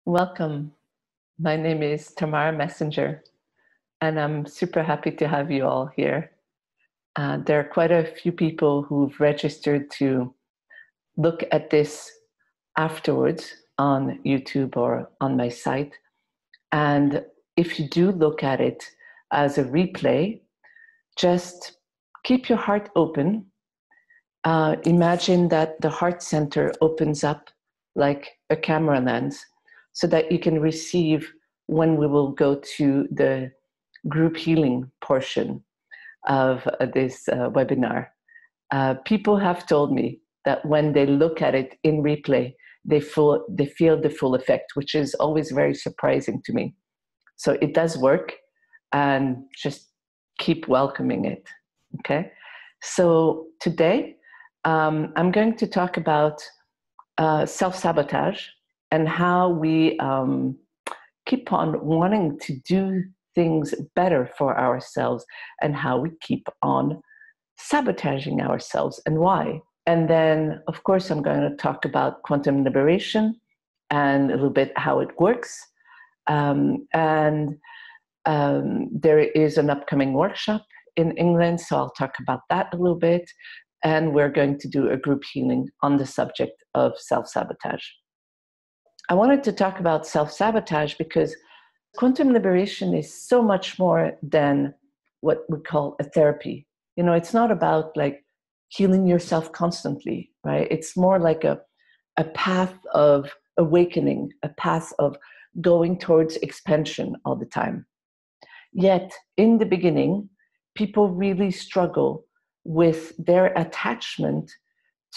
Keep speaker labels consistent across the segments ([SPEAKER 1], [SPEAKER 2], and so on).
[SPEAKER 1] Welcome. My name is Tamara Messenger, and I'm super happy to have you all here. There are quite a few people who've registered to look at this afterwards on YouTube or on my site. And if you do look at it as a replay, just keep your heart open. Imagine that the heart center opens up like a camera lens so that you can receive when we will go to the group healing portion of this webinar. People have told me that when they look at it in replay, they feel the full effect, which is always very surprising to me. So it does work, and just keep welcoming it, okay? So today, I'm going to talk about self-sabotage and how we keep on wanting to do things better for ourselves and how we keep on sabotaging ourselves and why. And then, of course, I'm going to talk about quantum liberation and a little bit how it works. There is an upcoming workshop in England, so I'll talk about that a little bit. And we're going to do a group healing on the subject of self-sabotage. I wanted to talk about self-sabotage because quantum liberation is so much more than what we call a therapy. You know, it's not about like healing yourself constantly, right? It's more like a path of awakening, a path of going towards expansion all the time. Yet, in the beginning, people really struggle with their attachment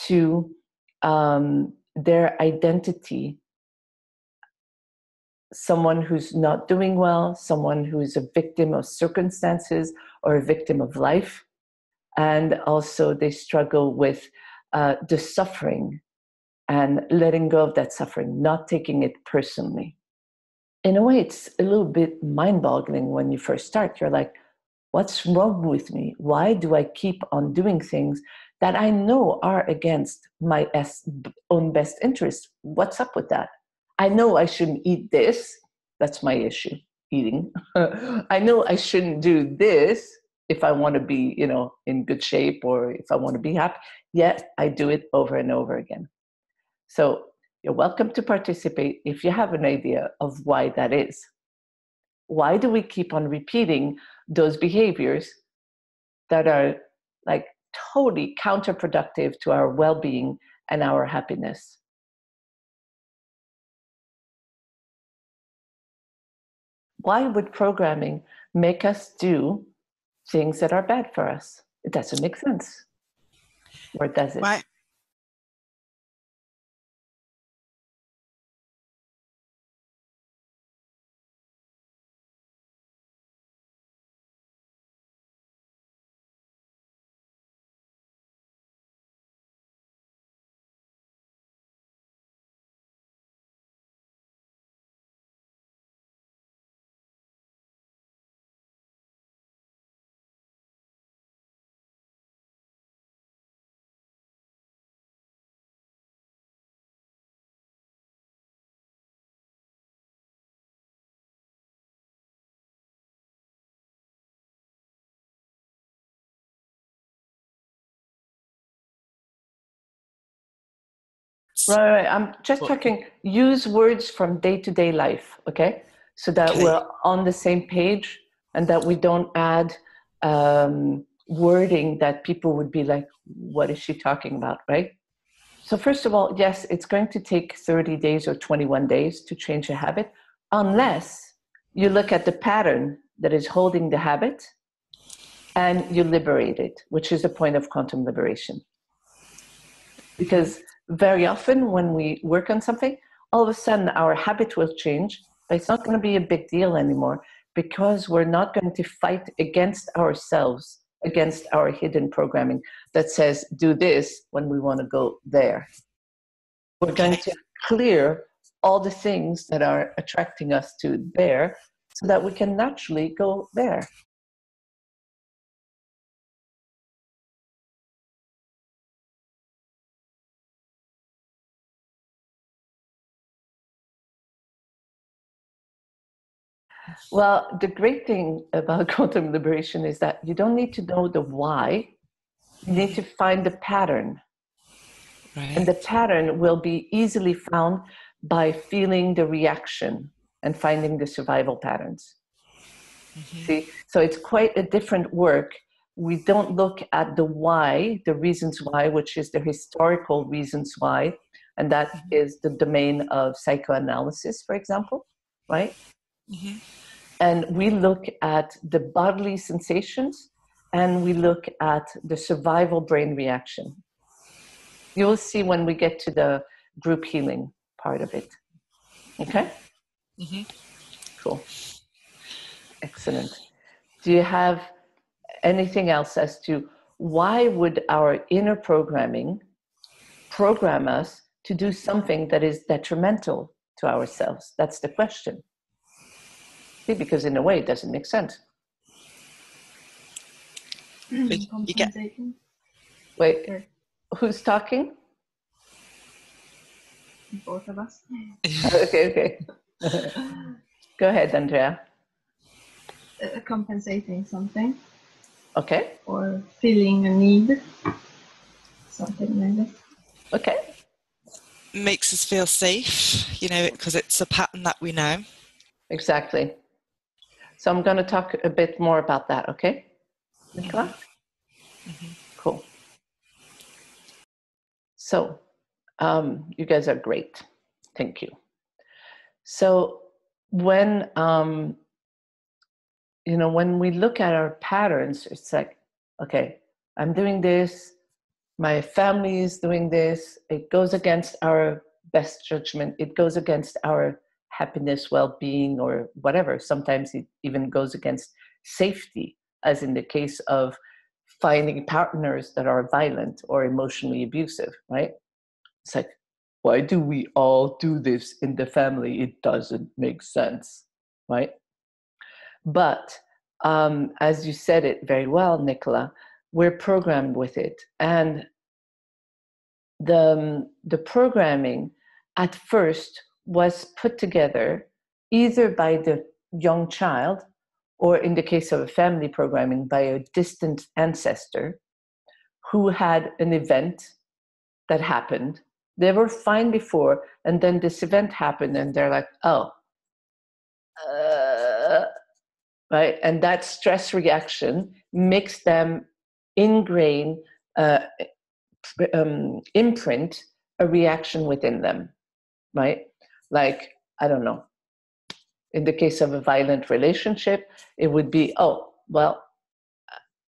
[SPEAKER 1] to their identity. Someone who's not doing well, someone who's a victim of circumstances or a victim of life. And also they struggle with the suffering and letting go of that suffering, not taking it personally. In a way, it's a little bit mind-boggling when you first start. You're like, what's wrong with me? Why do I keep on doing things that I know are against my own best interest? What's up with that? I know I shouldn't eat this. That's my issue, eating. I know I shouldn't do this if I want to be, in good shape or if I want to be happy. Yet I do it over and over again. So you're welcome to participate if you have an idea of why that is. Why do we keep on repeating those behaviors that are like totally counterproductive to our well-being and our happiness? Why would programming make us do things that are bad for us? It doesn't make sense. Or does it?
[SPEAKER 2] Why?
[SPEAKER 1] Right. I'm just talking, use words from day-to-day life, okay? So that we're on the same page and that we don't add wording that people would be like, what is she talking about, right? So first of all, yes, it's going to take 30 days or 21 days to change a habit, unless you look at the pattern that is holding the habit and you liberate it, which is the point of quantum liberation. Because very often when we work on something, all of a sudden our habit will change, but it's not going to be a big deal anymore because we're not going to fight against ourselves, against our hidden programming that says, do this when we want to go there. We're going to clear all the things that are attracting us to there so that we can naturally go there. Well, the great thing about quantum liberation is that you don't need to know the why. You need to find the pattern.
[SPEAKER 2] Right.
[SPEAKER 1] And the pattern will be easily found by feeling the reaction and finding the survival patterns. See, so it's quite a different work. We don't look at the why, the reasons why, which is the historical reasons why, and that is the domain of psychoanalysis, for example, right? And we look at the bodily sensations and we look at the survival brain reaction. You will see when we get to the group healing part of it. Okay? Cool. Excellent. Do you have anything else as to why would our inner programming program us to do something that is detrimental to ourselves? That's the question. See, because in a way it doesn't make sense.
[SPEAKER 3] Compensating.
[SPEAKER 1] Wait, who's talking?
[SPEAKER 3] Both of us.
[SPEAKER 1] Okay. Go ahead, Andrea.
[SPEAKER 3] Compensating something.
[SPEAKER 1] Okay.
[SPEAKER 3] Or feeling a need. Something like that.
[SPEAKER 1] Okay.
[SPEAKER 2] Makes us feel safe, because it's a pattern that we know.
[SPEAKER 1] Exactly. So I'm going to talk a bit more about that, okay? Nicola? Cool. So, you guys are great. Thank you. So when, when we look at our patterns, it's like, okay, I'm doing this, my family is doing this, it goes against our best judgment, it goes against our happiness, well-being, or whatever. Sometimes it even goes against safety, as in the case of finding partners that are violent or emotionally abusive, right? It's like, why do we all do this in the family? It doesn't make sense, right? But as you said it very well, Nicola, we're programmed with it. And the programming at first was put together either by the young child or, in the case of a family programming, by a distant ancestor who had an event that happened. They were fine before, and then this event happened, and they're like, oh, right? And that stress reaction makes them ingrain, imprint a reaction within them, right? Like, I don't know, in the case of a violent relationship, it would be, oh, well,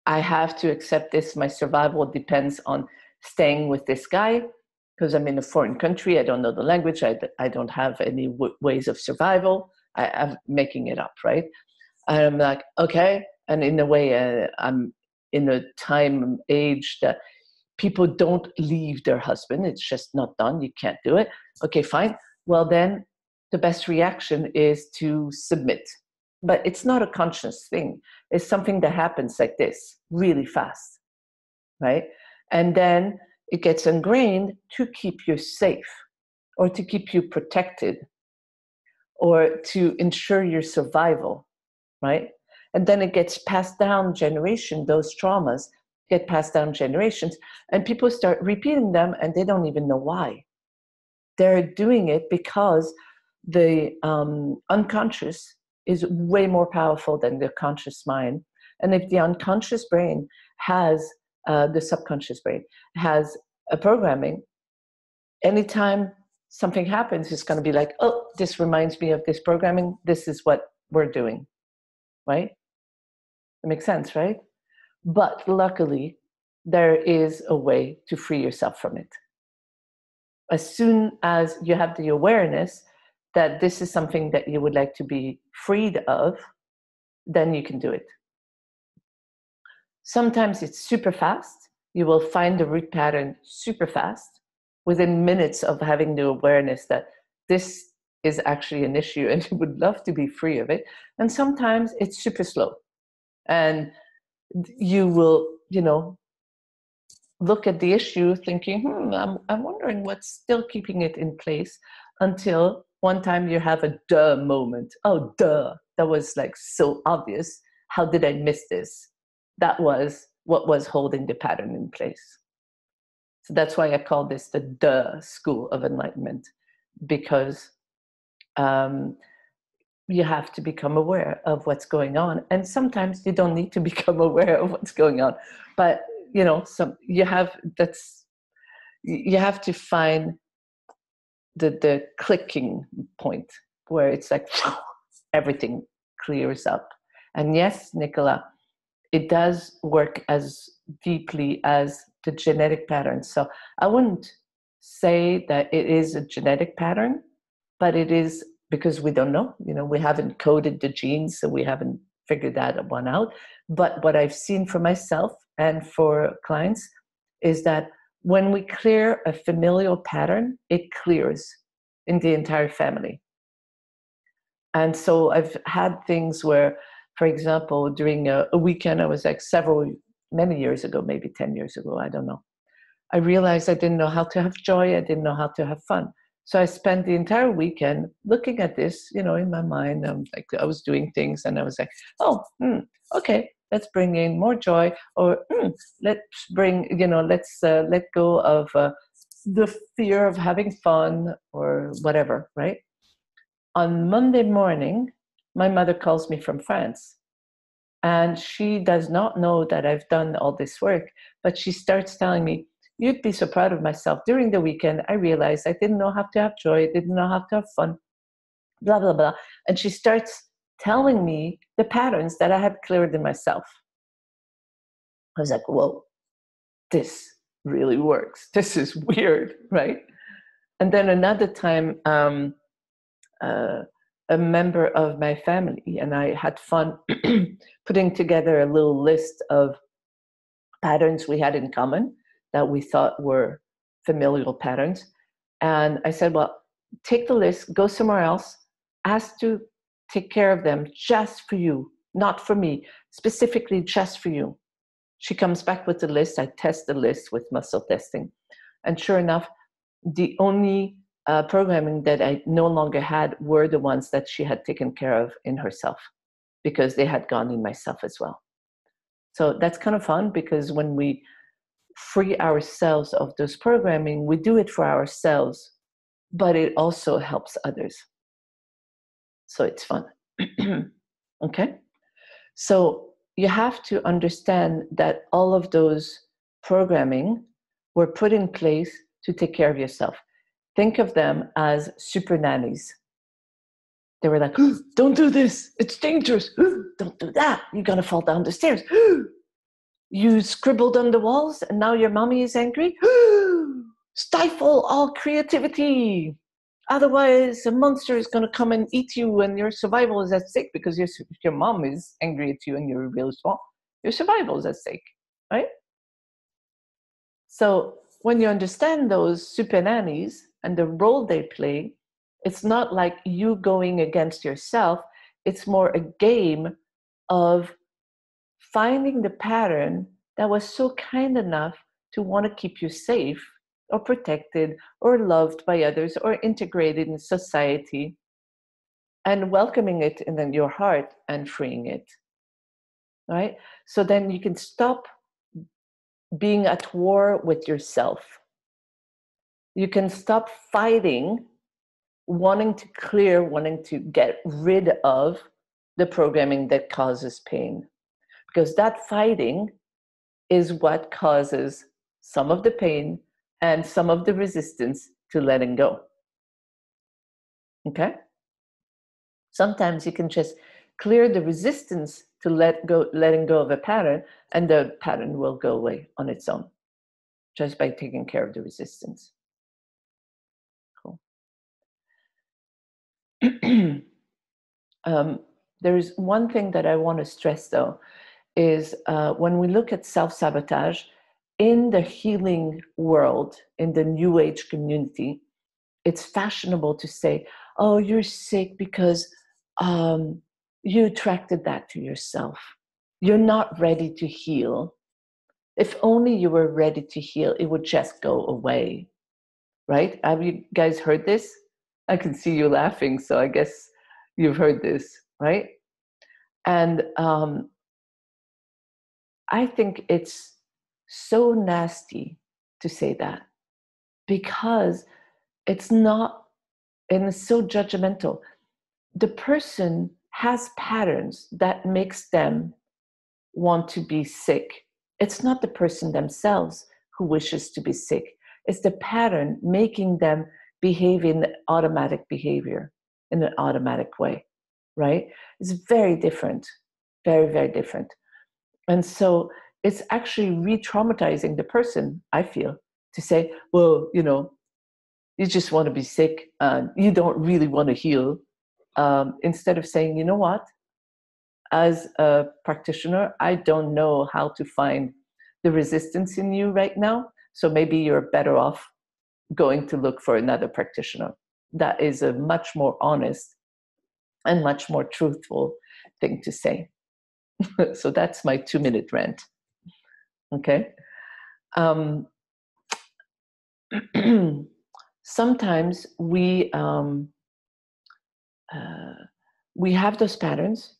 [SPEAKER 1] I have to accept this. My survival depends on staying with this guy because I'm in a foreign country. I don't know the language. I don't have any ways of survival. I'm making it up, right? And I'm like, okay. And in a way, I'm in a time age that people don't leave their husband. It's just not done. You can't do it. Okay, fine. Well, then the best reaction is to submit. But it's not a conscious thing. It's something that happens like this, really fast, right? And then it gets ingrained to keep you safe or to keep you protected or to ensure your survival, right? And then it gets passed down generation, those traumas get passed down generations, and people start repeating them and they don't even know why. They're doing it because the unconscious is way more powerful than the conscious mind. And if the unconscious brain has, the subconscious brain has a programming, anytime something happens, it's going to be like, oh, this reminds me of this programming. This is what we're doing, right? It makes sense, right? But luckily, there is a way to free yourself from it. As soon as you have the awareness that this is something that you would like to be freed of, then you can do it. Sometimes it's super fast. You will find the root pattern super fast within minutes of having the awareness that this is actually an issue and you would love to be free of it. And sometimes it's super slow. And you will, look at the issue thinking, I'm wondering what's still keeping it in place, until one time you have a duh moment. Oh, duh, that was like so obvious. How did I miss this? That was what was holding the pattern in place. So that's why I call this the school of enlightenment, because you have to become aware of what's going on. And sometimes you don't need to become aware of what's going on, but you have to find the clicking point where it's like everything clears up. And yes, Nicola, it does work as deeply as the genetic pattern. So I wouldn't say that it is a genetic pattern, but it is, because we don't know, we haven't coded the genes, so we haven't figured that one out. But what I've seen for myself and for clients is that when we clear a familial pattern, it clears in the entire family. And so I've had things where, for example, during a weekend, I was like many years ago, maybe 10 years ago, I don't know. I realized I didn't know how to have joy. I didn't know how to have fun. So I spent the entire weekend looking at this, in my mind. I was doing things and I was like, okay, let's bring in more joy, or let's bring, let's let go of the fear of having fun or whatever, right? On Monday morning, my mother calls me from France, and she does not know that I've done all this work, but she starts telling me, you'd be so proud of myself. During the weekend, I realized I didn't know how to have joy, I didn't know how to have fun, blah, blah, blah. And she starts telling me the patterns that I had cleared in myself. I was like, whoa, this really works. This is weird, right? And then another time, a member of my family and I had fun putting together a little list of patterns we had in common that we thought were familial patterns. And I said, well, take the list, go somewhere else, ask to take care of them just for you, not for me, specifically just for you. She comes back with the list. I test the list with muscle testing. And sure enough, the only programming that I no longer had were the ones that she had taken care of in herself, because they had gone in myself as well. So that's kind of fun, because when we free ourselves of those programming, we do it for ourselves, but it also helps others. So it's fun. Okay? So you have to understand that all of those programming were put in place to take care of yourself. Think of them as super nannies. They were like, don't do this, it's dangerous. Don't do that, you're gonna fall down the stairs. You scribbled on the walls and now your mommy is angry. Stifle all creativity. Otherwise, a monster is going to come and eat you and your survival is at stake, because if your mom is angry at you and you're really small, your survival is at stake, right? So when you understand those super nannies and the role they play, it's not like you going against yourself. It's more a game of finding the pattern that was so kind enough to want to keep you safe or protected or loved by others or integrated in society, and welcoming it in your heart and freeing it, right? So then you can stop being at war with yourself. You can stop fighting, wanting to clear, wanting to get rid of the programming that causes pain. Because that fighting is what causes some of the pain and some of the resistance to letting go. Okay? Sometimes you can just clear the resistance to letting go of a pattern, and the pattern will go away on its own, just by taking care of the resistance. Cool. There's one thing that I want to stress, though, is when we look at self-sabotage in the healing world, in the New Age community, it's fashionable to say, oh, you're sick because you attracted that to yourself. You're not ready to heal. If only you were ready to heal, it would just go away, right? Have you guys heard this? I can see you laughing, so I guess you've heard this, right? And I think it's so nasty to say that, because it's not, and it's so judgmental. The person has patterns that makes them want to be sick. It's not the person themselves who wishes to be sick. It's the pattern making them behave in automatic behavior, in an automatic way, right? It's very different, very, very different. And so it's actually re-traumatizing the person, I feel, to say, well, you just want to be sick and you don't really want to heal. Instead of saying, you know what, as a practitioner, I don't know how to find the resistance in you right now. So maybe you're better off going to look for another practitioner. That is a much more honest and much more truthful thing to say. So that's my 2-minute rant. Okay. Sometimes we have those patterns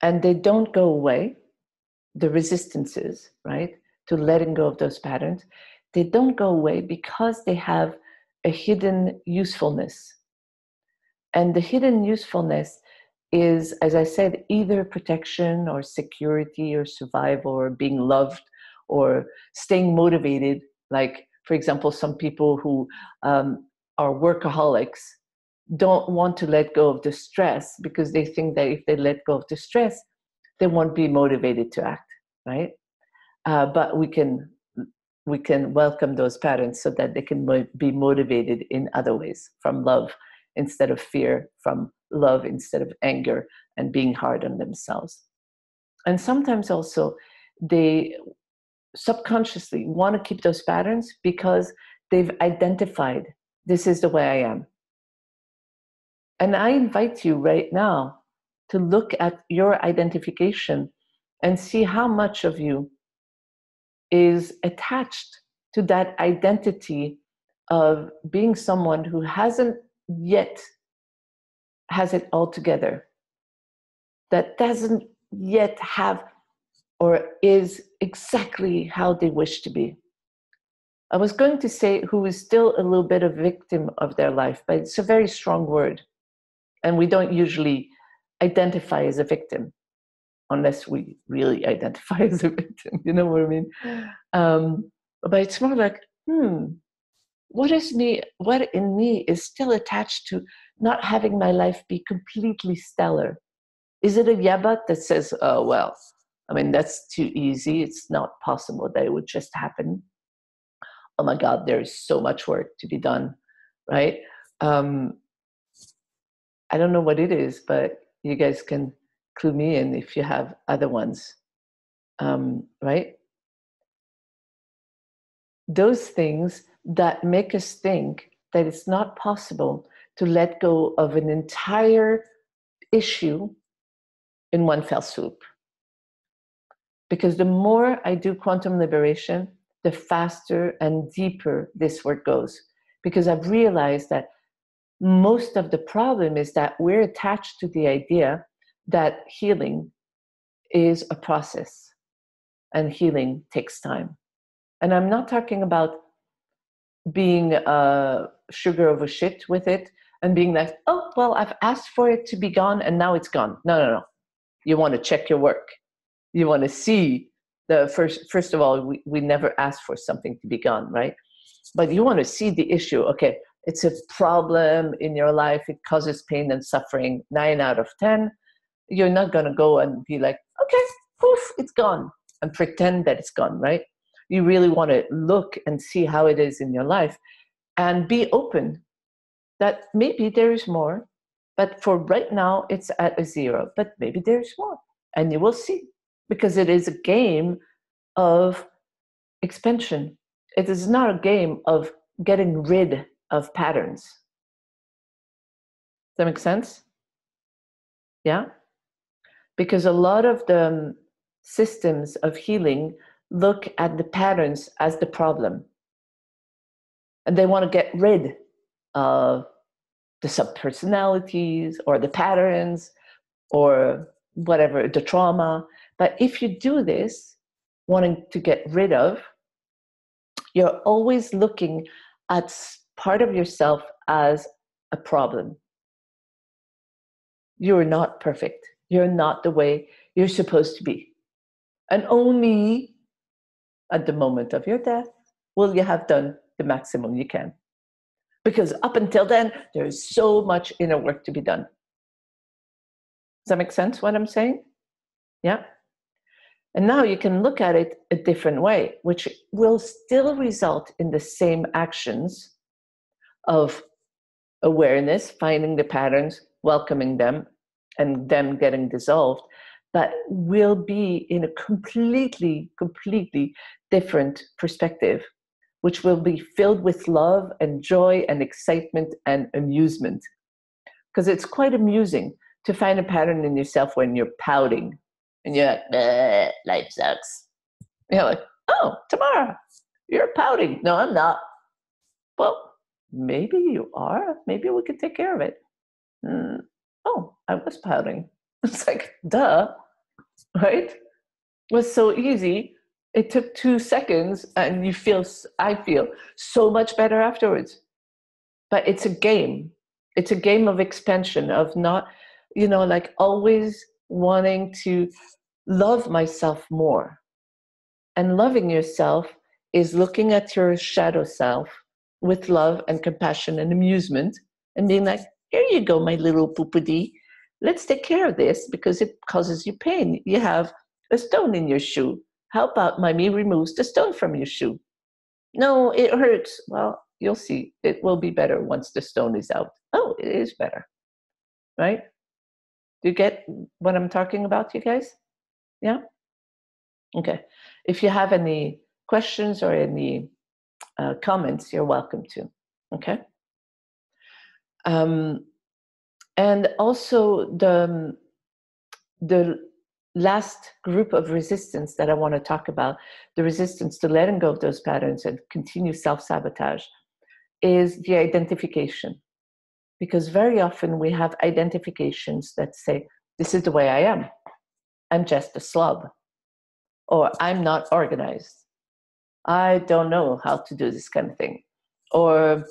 [SPEAKER 1] and they don't go away. The resistances, right, to letting go of those patterns, they don't go away because they have a hidden usefulness. And the hidden usefulness is, as I said, either protection or security or survival or being loved or staying motivated. Like, for example, some people who are workaholics don't want to let go of the stress because they think that if they let go of the stress, they won't be motivated to act, right? But we can welcome those patterns so that they can be motivated in other ways, from love instead of fear, from love instead of anger, and being hard on themselves. And sometimes also they subconsciously want to keep those patterns because they've identified, this is the way I am. And I invite you right now to look at your identification and see how much of you is attached to that identity of being someone who hasn't yet has it all together, that doesn't yet have or is exactly how they wish to be. I was going to say who is still a little bit a victim of their life, but it's a very strong word. And we don't usually identify as a victim unless we really identify as a victim, you know what I mean? But it's more like, what in me is still attached to not having my life be completely stellar? Is it a yabat that says, oh, well, I mean, that's too easy. It's not possible that it would just happen. Oh my God, there's so much work to be done, right? I don't know what it is, but you guys can clue me in if you have other ones, right? Those things that make us think that it's not possible to let go of an entire issue in one fell swoop. Because the more I do quantum liberation, the faster and deeper this work goes. Because I've realized that most of the problem is that we're attached to the idea that healing is a process and healing takes time. And I'm not talking about being sugar over shit with it and being like, oh, well, I've asked for it to be gone and now it's gone. No. You want to check your work. You want to see the first of all, we never ask for something to be gone, right? But you want to see the issue. Okay, it's a problem in your life. It causes pain and suffering. 9 out of 10. You're not going to go and be like, okay, poof, it's gone, and pretend that it's gone, right? You really want to look and see how it is in your life and be open that maybe there is more, but for right now, it's at a 0, but maybe there's more, and you will see, because it is a game of expansion. It is not a game of getting rid of patterns. Does that make sense? Yeah? Because a lot of the systems of healing look at the patterns as the problem. And they want to get rid of the subpersonalities or the patterns or whatever, the trauma. But if you do this, wanting to get rid of, you're always looking at part of yourself as a problem. You're not perfect. You're not the way you're supposed to be. And only at the moment of your death will you have done the maximum you can. Because up until then, there's so much inner work to be done. Does that make sense what I'm saying? Yeah. And now you can look at it a different way, which will still result in the same actions of awareness, finding the patterns, welcoming them, and them getting dissolved, but will be in a completely different perspective, which will be filled with love and joy and excitement and amusement. Because it's quite amusing to find a pattern in yourself when you're pouting and you're like, life sucks. You're like, oh, Tamara, you're pouting. No, I'm not. Well, maybe you are. Maybe we could take care of it. Oh, I was pouting. It's like, duh, right? It was so easy. It took 2 seconds and I feel so much better afterwards. But it's a game. It's a game of expansion, of not, like always wanting to love myself more. And loving yourself is looking at your shadow self with love and compassion and amusement and being like, here you go, my little poopity. Let's take care of this because it causes you pain. You have a stone in your shoe. How about mommy removes the stone from your shoe? No, it hurts. Well, you'll see. It will be better once the stone is out. Oh, it is better. Right? Do you get what I'm talking about, you guys? Yeah? Okay. If you have any questions or any comments, you're welcome to. Okay? And also the last group of resistance that I want to talk about, the resistance to letting go of those patterns and continue self-sabotage, is the identification. Because very often we have identifications that say, this is the way I am. I'm just a slob. Or I'm not organized. I don't know how to do this kind of thing. Or,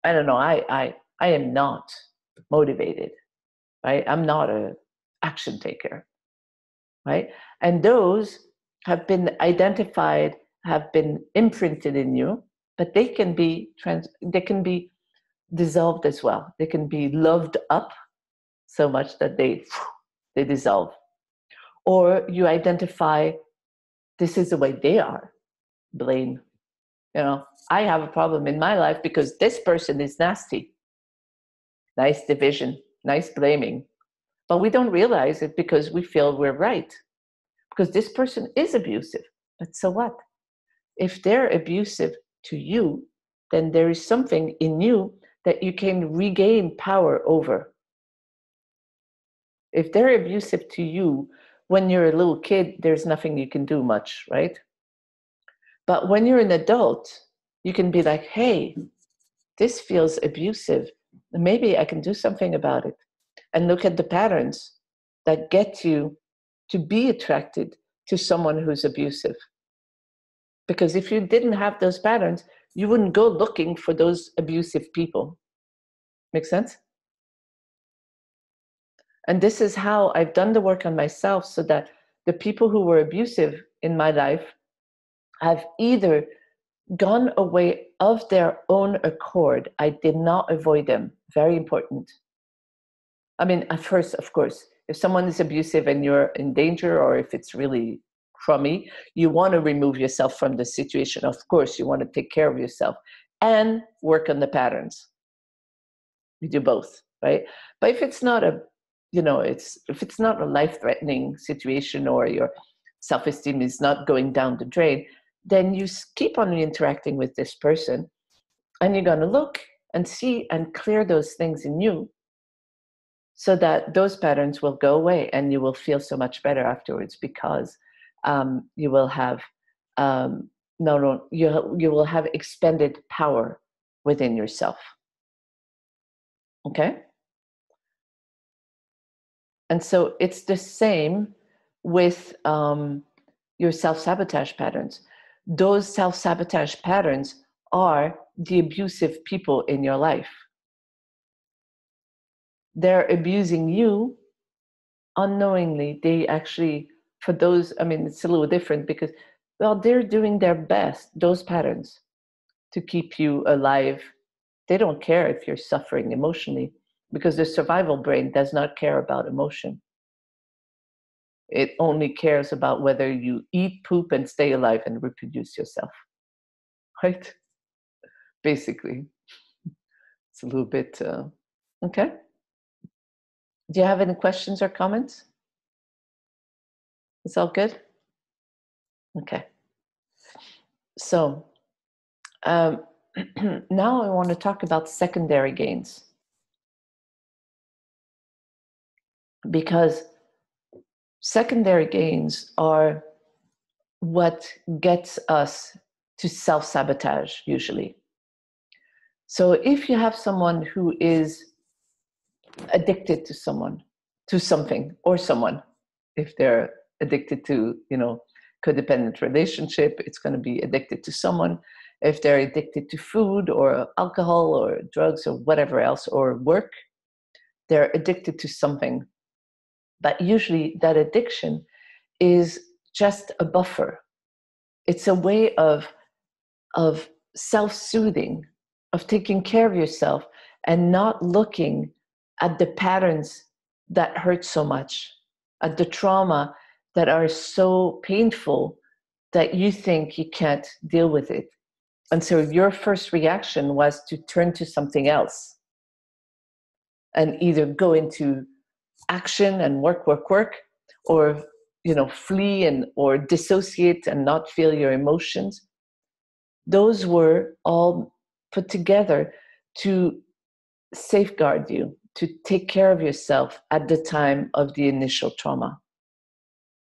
[SPEAKER 1] I don't know, I am not motivated, right? I'm not an action taker, right? And those have been identified, have been imprinted in you, but they can be dissolved as well. They can be loved up so much that they dissolve. Or you identify, this is the way they are. Blame. I have a problem in my life because this person is nasty. Nice division, nice blaming. But we don't realize it because we feel we're right. Because this person is abusive. But so what? If they're abusive to you, then there is something in you that you can regain power over. If they're abusive to you, when you're a little kid, there's nothing you can do much, right? But when you're an adult, you can be like, hey, this feels abusive. Maybe I can do something about it. And look at the patterns that get you to be attracted to someone who's abusive. Because if you didn't have those patterns, you wouldn't go looking for those abusive people. Make sense? And this is how I've done the work on myself, so that the people who were abusive in my life have either gone away of their own accord. I did not avoid them. Very important. I mean, at first, of course, if someone is abusive and you're in danger, or if it's really crummy, you want to remove yourself from the situation. Of course, you want to take care of yourself and work on the patterns. You do both, right? But if it's not if it's not a life-threatening situation, or your self-esteem is not going down the drain, then you keep on interacting with this person, and you're going to look and see and clear those things in you, so that those patterns will go away and you will feel so much better afterwards, because you will have you will have expended power within yourself. Okay? And so it's the same with your self-sabotage patterns. Those self-sabotage patterns are the abusive people in your life. They're abusing you unknowingly. They actually, for those, I mean, it's a little different because, well, they're doing their best, those patterns, to keep you alive. They don't care if you're suffering emotionally because the survival brain does not care about emotion. It only cares about whether you eat, poop, and stay alive and reproduce yourself. Right? Basically. It's a little bit, okay. Do you have any questions or comments? It's all good? Okay. So now I want to talk about secondary gains. Because secondary gains are what gets us to self-sabotage usually. So if you have someone who is addicted to something or someone, if they're addicted to, codependent relationship, it's going to be addicted to someone. If they're addicted to food or alcohol or drugs or whatever else, or work, they're addicted to something. But usually that addiction is just a buffer. It's a way of self-soothing, of taking care of yourself and not looking at the patterns that hurt so much, at the trauma that are so painful that you think you can't deal with it. And so your first reaction was to turn to something else and either go into action and work, or flee or dissociate and not feel your emotions. Those were all put together to safeguard you, to take care of yourself at the time of the initial trauma.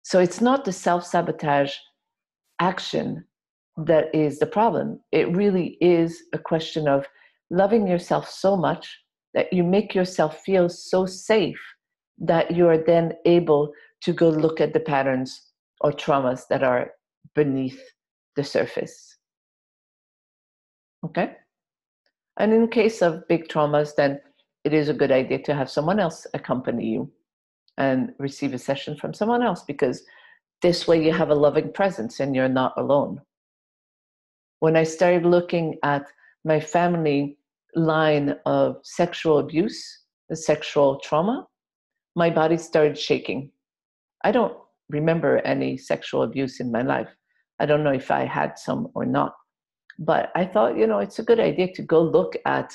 [SPEAKER 1] So it's not the self-sabotage action that is the problem. It really is a question of loving yourself so much that you make yourself feel so safe that you are then able to go look at the patterns or traumas that are beneath the surface. Okay? And in case of big traumas, then it is a good idea to have someone else accompany you and receive a session from someone else, because this way you have a loving presence and you're not alone. When I started looking at my family line of sexual abuse, the sexual trauma, my body started shaking. I don't remember any sexual abuse in my life. I don't know if I had some or not. But I thought, it's a good idea to go look at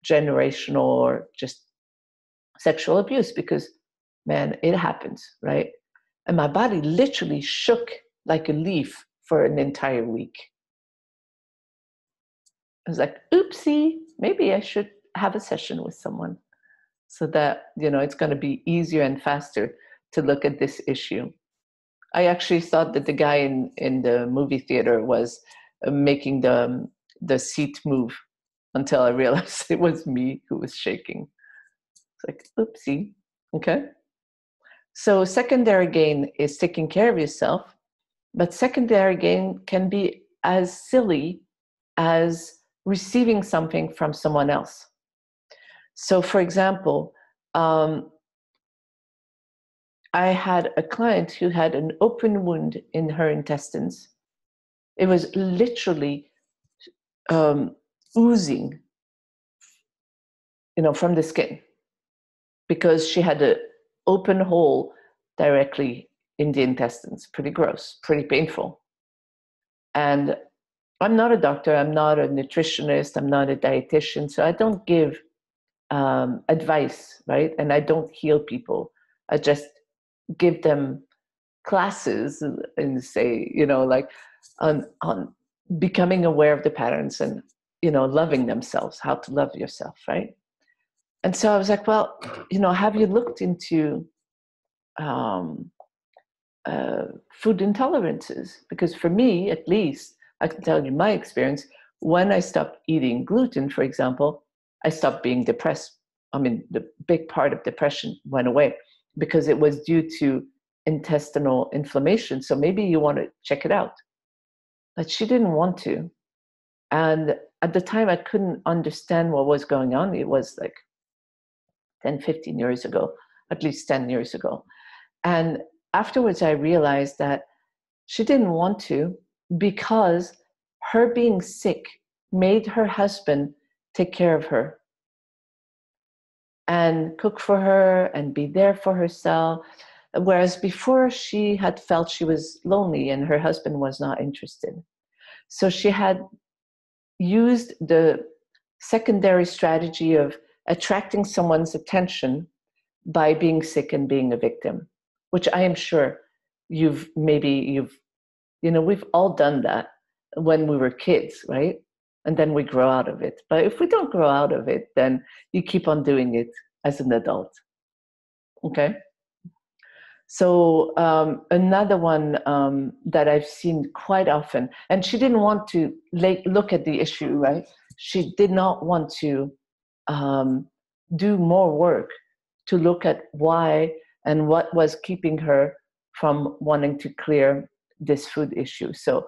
[SPEAKER 1] generational or just sexual abuse because, man, it happens, right? And my body literally shook like a leaf for an entire week. I was like, oopsie, maybe I should have a session with someone so that, it's going to be easier and faster to look at this issue. I actually thought that the guy in the movie theater was making the seat move until I realized it was me who was shaking. It's like, oopsie. Okay. So secondary gain is taking care of yourself, but secondary gain can be as silly as receiving something from someone else. So for example, I had a client who had an open wound in her intestines. It was literally oozing, from the skin, because she had an open hole directly in the intestines. Pretty gross, pretty painful. And I'm not a doctor, I'm not a nutritionist, I'm not a dietitian, so I don't give advice, right? And I don't heal people. I just give them classes and say, on becoming aware of the patterns and, loving themselves, how to love yourself, right? And so I was like, well, have you looked into food intolerances? Because for me, at least, I can tell you my experience, when I stopped eating gluten, for example, I stopped being depressed. I mean, the big part of depression went away. because it was due to intestinal inflammation. So maybe you want to check it out. But she didn't want to. And at the time, I couldn't understand what was going on. It was like 10, 15 years ago, at least 10 years ago. And afterwards, I realized that she didn't want to because her being sick made her husband take care of her and cook for her and be there for herself. Whereas before, she had felt she was lonely and her husband was not interested. So she had used the secondary strategy of attracting someone's attention by being sick and being a victim, which I am sure we've all done that when we were kids, right? And then we grow out of it. But if we don't grow out of it, then you keep on doing it as an adult. Okay? So another one that I've seen quite often, and she didn't want to look at the issue, right? She did not want to do more work to look at why and what was keeping her from wanting to clear this food issue. So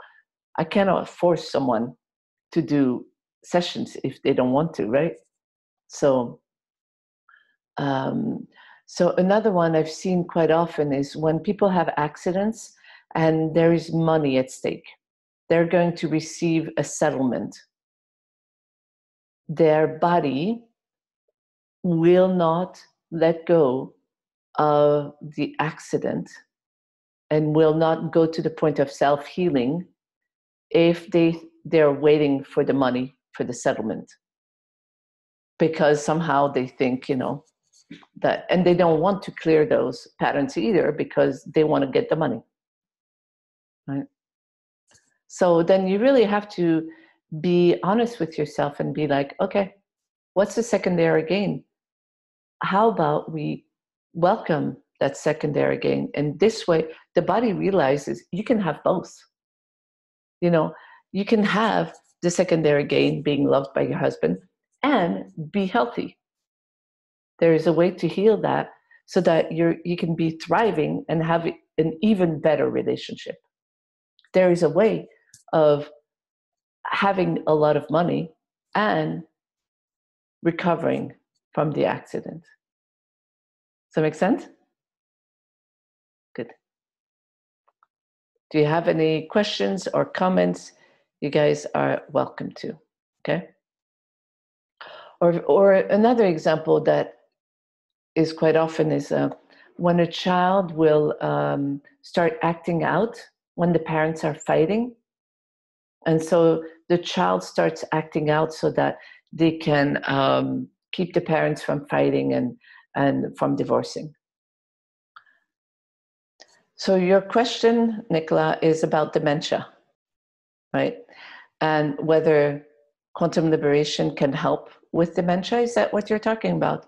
[SPEAKER 1] I cannot force someone to do sessions if they don't want to, right? So another one I've seen quite often is when people have accidents and there is money at stake. They're going to receive a settlement. Their body will not let go of the accident and will not go to the point of self-healing if they're waiting for the money for the settlement. Because somehow they think, that, and they don't want to clear those patterns either because they want to get the money, right? So then you really have to be honest with yourself and be like, okay, what's the secondary gain? How about we welcome that secondary gain? And this way, the body realizes you can have both. You can have the secondary gain, being loved by your husband, and be healthy. There is a way to heal that so that you can be thriving and have an even better relationship. There is a way of having a lot of money and recovering from the accident. Does that make sense? Good. Do you have any questions or comments? You guys are welcome to, okay? Or another example that is quite often is when a child will start acting out when the parents are fighting. And so the child starts acting out so that they can keep the parents from fighting and from divorcing. So your question, Nicola, is about dementia, right? And whether quantum liberation can help with dementia. Is that what you're talking about?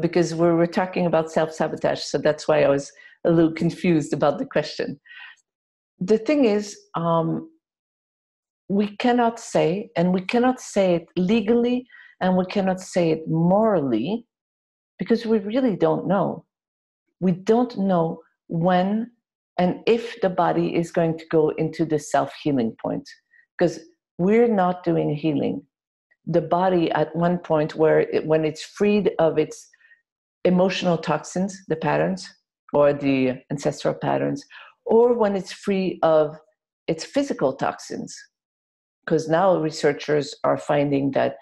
[SPEAKER 1] Because we were talking about self-sabotage, so that's why I was a little confused about the question. The thing is, we cannot say, and we cannot say it legally, and we cannot say it morally, because we really don't know. We don't know when and if the body is going to go into the self-healing point, because we're not doing healing. The body at one point when it's freed of its emotional toxins, the patterns, or the ancestral patterns, or when it's free of its physical toxins. Because now researchers are finding that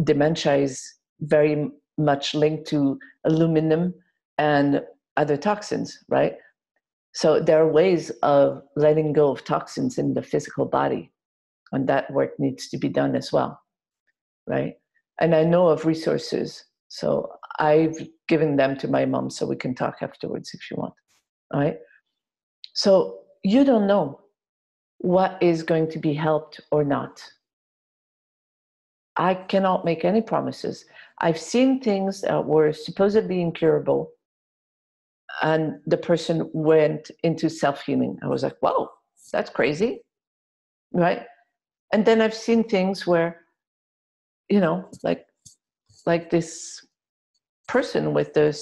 [SPEAKER 1] dementia is very much linked to aluminum and other toxins, right? So there are ways of letting go of toxins in the physical body, and that work needs to be done as well, right? And I know of resources, so I've given them to my mom, so we can talk afterwards if you want, all right? So you don't know what is going to be helped or not. I cannot make any promises. I've seen things that were supposedly incurable, and the person went into self-healing. I was like, whoa, that's crazy, right? And then I've seen things where, like this person with the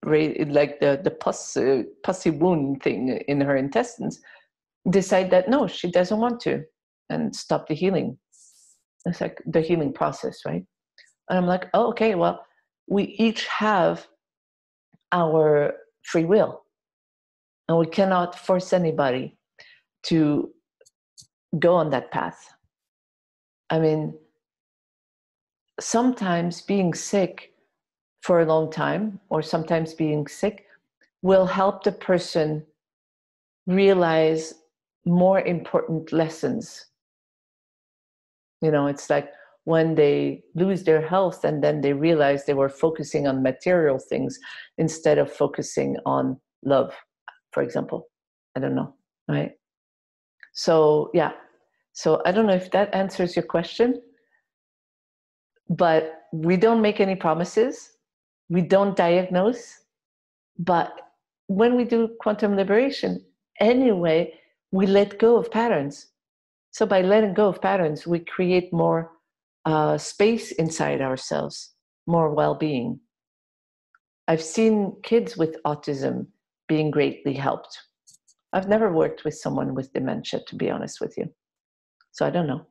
[SPEAKER 1] like the pussy wound thing in her intestines, decide that no, she doesn't want to, and stop the healing. It's like the healing process, right? And I'm like, oh, okay, well, we each have our free will, and we cannot force anybody to go on that path. I mean, sometimes being sick for a long time, or sometimes being sick, will help the person realize more important lessons. You know, it's like when they lose their health and then they realize they were focusing on material things instead of focusing on love, for example. I don't know, right? So, yeah. So I don't know if that answers your question, but we don't make any promises. We don't diagnose. But when we do quantum liberation, anyway, we let go of patterns. So by letting go of patterns, we create more space inside ourselves, more well-being. I've seen kids with autism being greatly helped. I've never worked with someone with dementia, to be honest with you. So I don't know.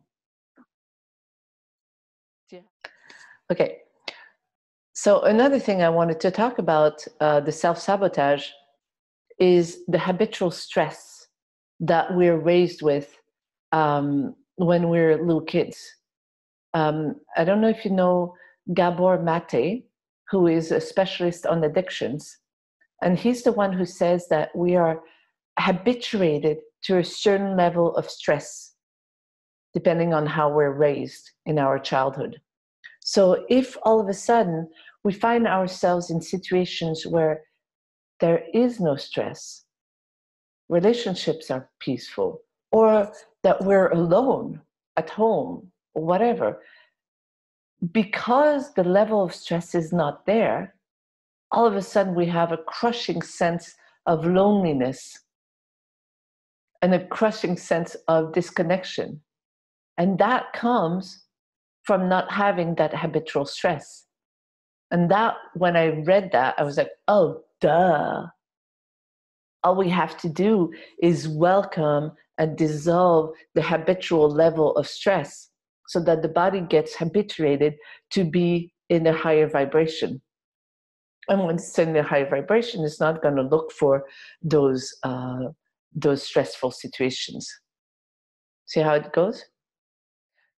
[SPEAKER 1] Yeah. Okay. So another thing I wanted to talk about, the self-sabotage, is the habitual stress that we're raised with when we're little kids. I don't know if you know Gabor Mate, who is a specialist on addictions. And he's the one who says that we are habituated to a certain level of stress, depending on how we're raised in our childhood. So if all of a sudden we find ourselves in situations where there is no stress, relationships are peaceful, or that we're alone at home, or whatever, because the level of stress is not there, all of a sudden we have a crushing sense of loneliness and a crushing sense of disconnection. And that comes from not having that habitual stress. And that, when I read that, I was like, oh, duh. All we have to do is welcome and dissolve the habitual level of stress so that the body gets habituated to be in a higher vibration. And when it's in a higher vibration, it's not going to look for those stressful situations. See how it goes?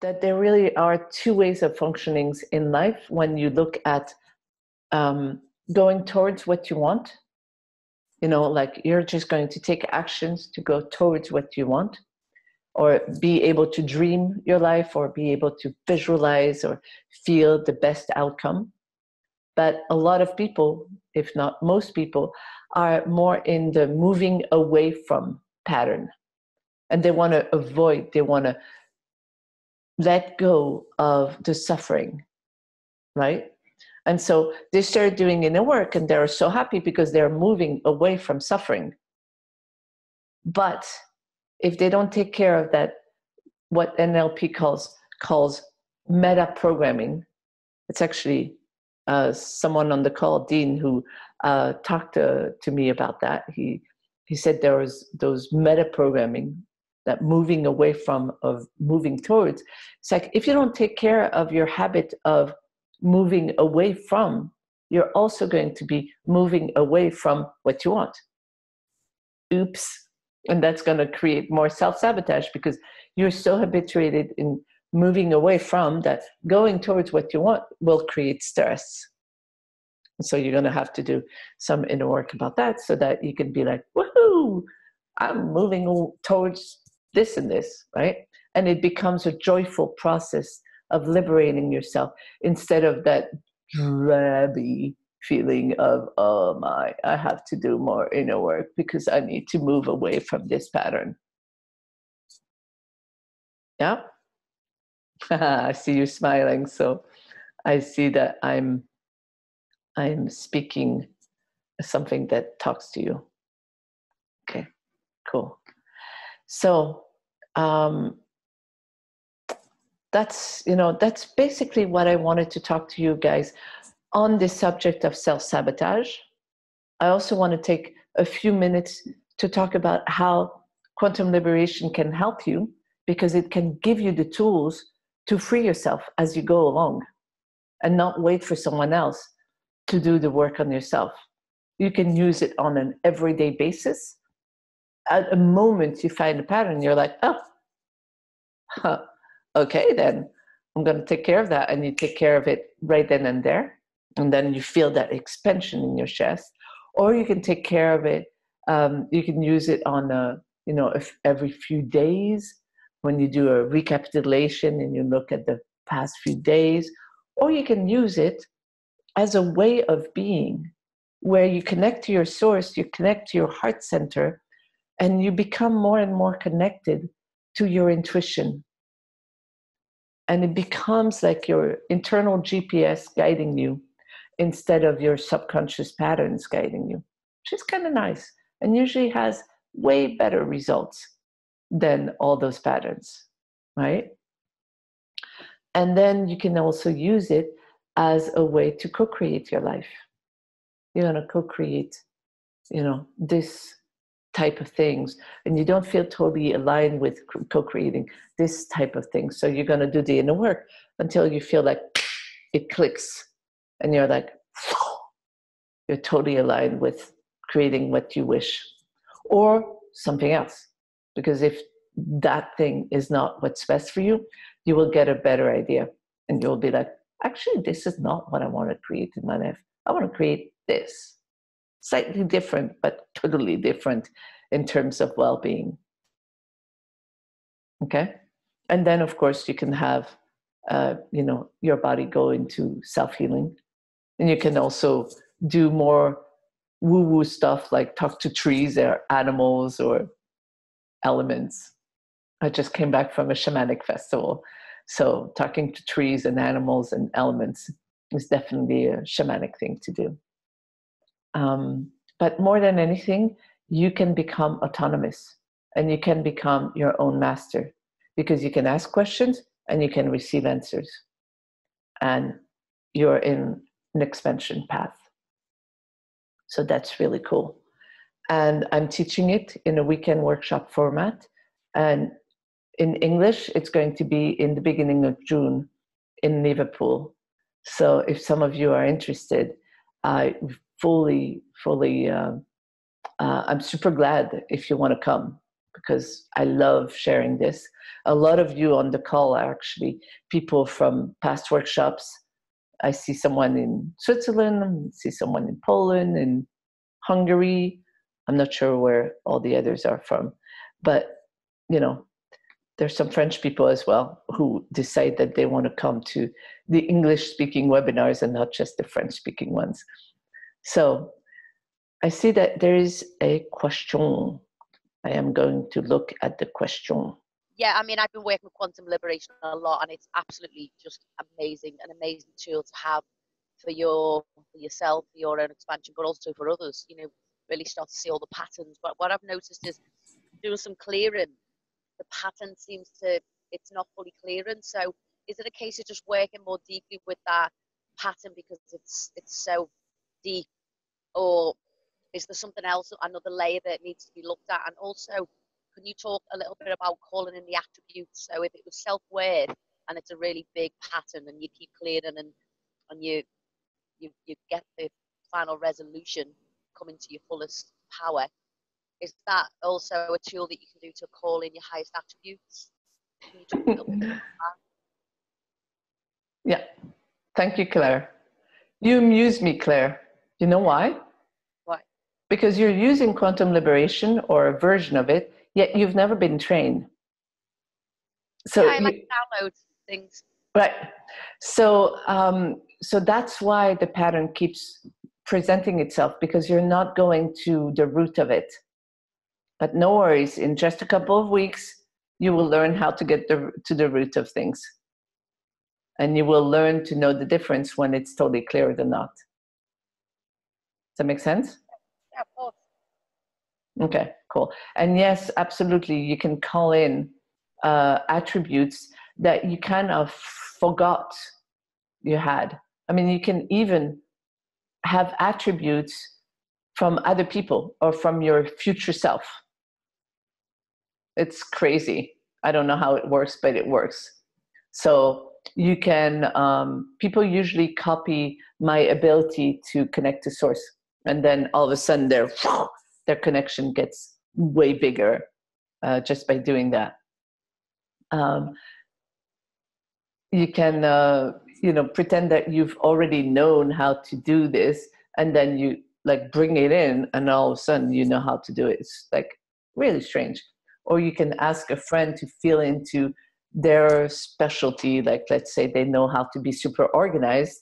[SPEAKER 1] That there really are two ways of functioning in life when you look at going towards what you want. You know, like you're just going to take actions to go towards what you want, or be able to dream your life, or be able to visualize or feel the best outcome. But a lot of people, if not most people, are more in the moving away from pattern. And they want to avoid, they want to let go of the suffering, right? And so they start doing inner work and they're so happy because they're moving away from suffering. But if they don't take care of that, what NLP calls meta programming, it's actually someone on the call, Dean, who talked to me about that. He said there was those meta programming, that moving away from, of moving towards. It's like if you don't take care of your habit of moving away from, you're also going to be moving away from what you want. Oops. And that's going to create more self-sabotage because you're so habituated in moving away from that going towards what you want will create stress. So you're going to have to do some inner work about that so that you can be like, woohoo, I'm moving towards this and this, right? And it becomes a joyful process of liberating yourself instead of that drabby feeling of, oh my, I have to do more inner work because I need to move away from this pattern. Yeah? I see you smiling, so I see that I'm speaking something that talks to you. Okay, cool. So that's basically what I wanted to talk to you guys on the subject of self-sabotage. I also want to take a few minutes to talk about how quantum liberation can help you, because it can give you the tools to free yourself as you go along and not wait for someone else to do the work on yourself. You can use it on an everyday basis. At a moment you find a pattern, you're like, oh, huh, okay, then I'm going to take care of that. And you take care of it right then and there. And then you feel that expansion in your chest. Or you can take care of it. You can use it on every few days when you do a recapitulation and you look at the past few days. Or you can use it as a way of being, where you connect to your source, you connect to your heart center, and you become more and more connected to your intuition. And it becomes like your internal GPS guiding you instead of your subconscious patterns guiding you, which is kind of nice and usually has way better results than all those patterns, right? And then you can also use it as a way to co-create your life. You're going to co-create, this type of things, and you don't feel totally aligned with co-creating this type of thing. So you're going to do the inner work until you feel like it clicks and you're like, you're totally aligned with creating what you wish or something else. Because if that thing is not what's best for you, you will get a better idea and you'll be like, actually, this is not what I want to create in my life. I want to create this. Slightly different, but totally different in terms of well-being. Okay? And then, of course, you can have, your body go into self-healing. And you can also do more woo-woo stuff like talk to trees or animals or elements. I just came back from a shamanic festival. So talking to trees and animals and elements is definitely a shamanic thing to do. But more than anything, you can become autonomous and you can become your own master, because you can ask questions and you can receive answers. And you're in an expansion path. So that's really cool. And I'm teaching it in a weekend workshop format. And in English, it's going to be in the beginning of June in Liverpool. So if some of you are interested, I I'm super glad if you want to come, because I love sharing this. A lot of you on the call are actually people from past workshops. I see someone in Switzerland, I see someone in Poland, in Hungary. I'm not sure where all the others are from, but there's some French people as well who decide that they want to come to the English-speaking webinars and not just the French-speaking ones. So I see that there is a question. I am going to look at the question.
[SPEAKER 4] Yeah, I mean, I've been working with quantum liberation a lot, and it's absolutely just amazing, an amazing tool to have for yourself, for your own expansion, but also for others, really start to see all the patterns. But what I've noticed is doing some clearing, the pattern it's not fully clearing. So is it a case of just working more deeply with that pattern because it's so deep, or is there something else, another layer that needs to be looked at? And also, can you talk a little bit about calling in the attributes? So if it was self-worth and it's a really big pattern and you keep clearing and you get the final resolution coming to your fullest power, is that also a tool that you can do to call in your highest attributes? Can you talk a little bit about that?
[SPEAKER 1] Yeah. Thank you, Claire. You amuse me, Claire. You know why?
[SPEAKER 4] Why?
[SPEAKER 1] Because you're using quantum liberation or a version of it, yet you've never been trained. So
[SPEAKER 4] yeah, I like download things.
[SPEAKER 1] Right. So that's why the pattern keeps presenting itself, because you're not going to the root of it. But no worries, in just a couple of weeks, you will learn how to get to the root of things. And you will learn to know the difference when it's totally clear or not. Does that make sense?
[SPEAKER 4] Yeah, of course.
[SPEAKER 1] Okay, cool. And yes, absolutely, you can call in attributes that you kind of forgot you had. I mean, you can even have attributes from other people or from your future self. It's crazy. I don't know how it works, but it works. So you can, people usually copy my ability to connect to source. And then all of a sudden their connection gets way bigger just by doing that. You can, pretend that you've already known how to do this, and then you like bring it in, and all of a sudden you know how to do it. It's like really strange. Or you can ask a friend to feel into their specialty. Like, let's say they know how to be super organized,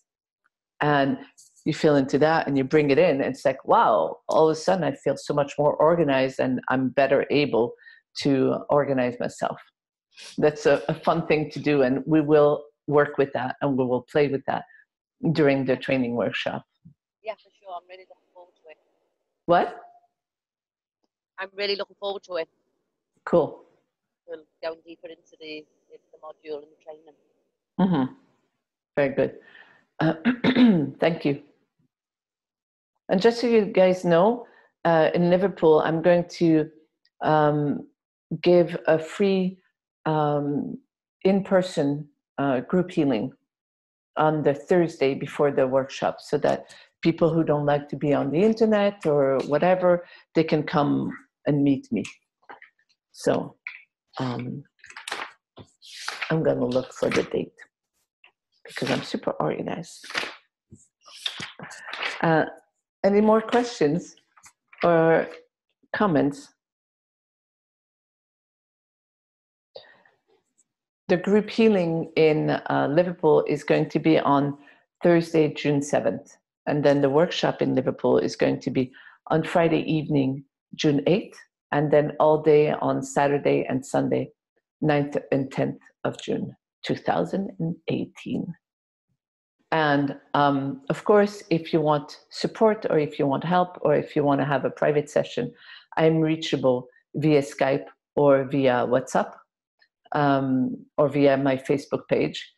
[SPEAKER 1] and you feel into that and you bring it in. And it's like, wow, all of a sudden I feel so much more organized and I'm better able to organize myself. That's a fun thing to do. And we will work with that and we will play with that during the training workshop.
[SPEAKER 4] Yeah, for sure. I'm really looking forward to it.
[SPEAKER 1] What?
[SPEAKER 4] I'm really looking forward to it.
[SPEAKER 1] Cool.
[SPEAKER 4] We'll go deeper into the module and the training.
[SPEAKER 1] Mm-hmm. Very good. Thank you. And just so you guys know, in Liverpool, I'm going to give a free in-person group healing on the Thursday before the workshop, so that people who don't like to be on the internet or whatever, they can come and meet me. So I'm going to look for the date because I'm super organized. Any more questions or comments? The group healing in Liverpool is going to be on Thursday, June 7th. And then the workshop in Liverpool is going to be on Friday evening, June 8th. And then all day on Saturday and Sunday, 9th and 10th of June, 2018. And of course, if you want support or if you want help or if you want to have a private session, I'm reachable via Skype or via WhatsApp or via my Facebook page,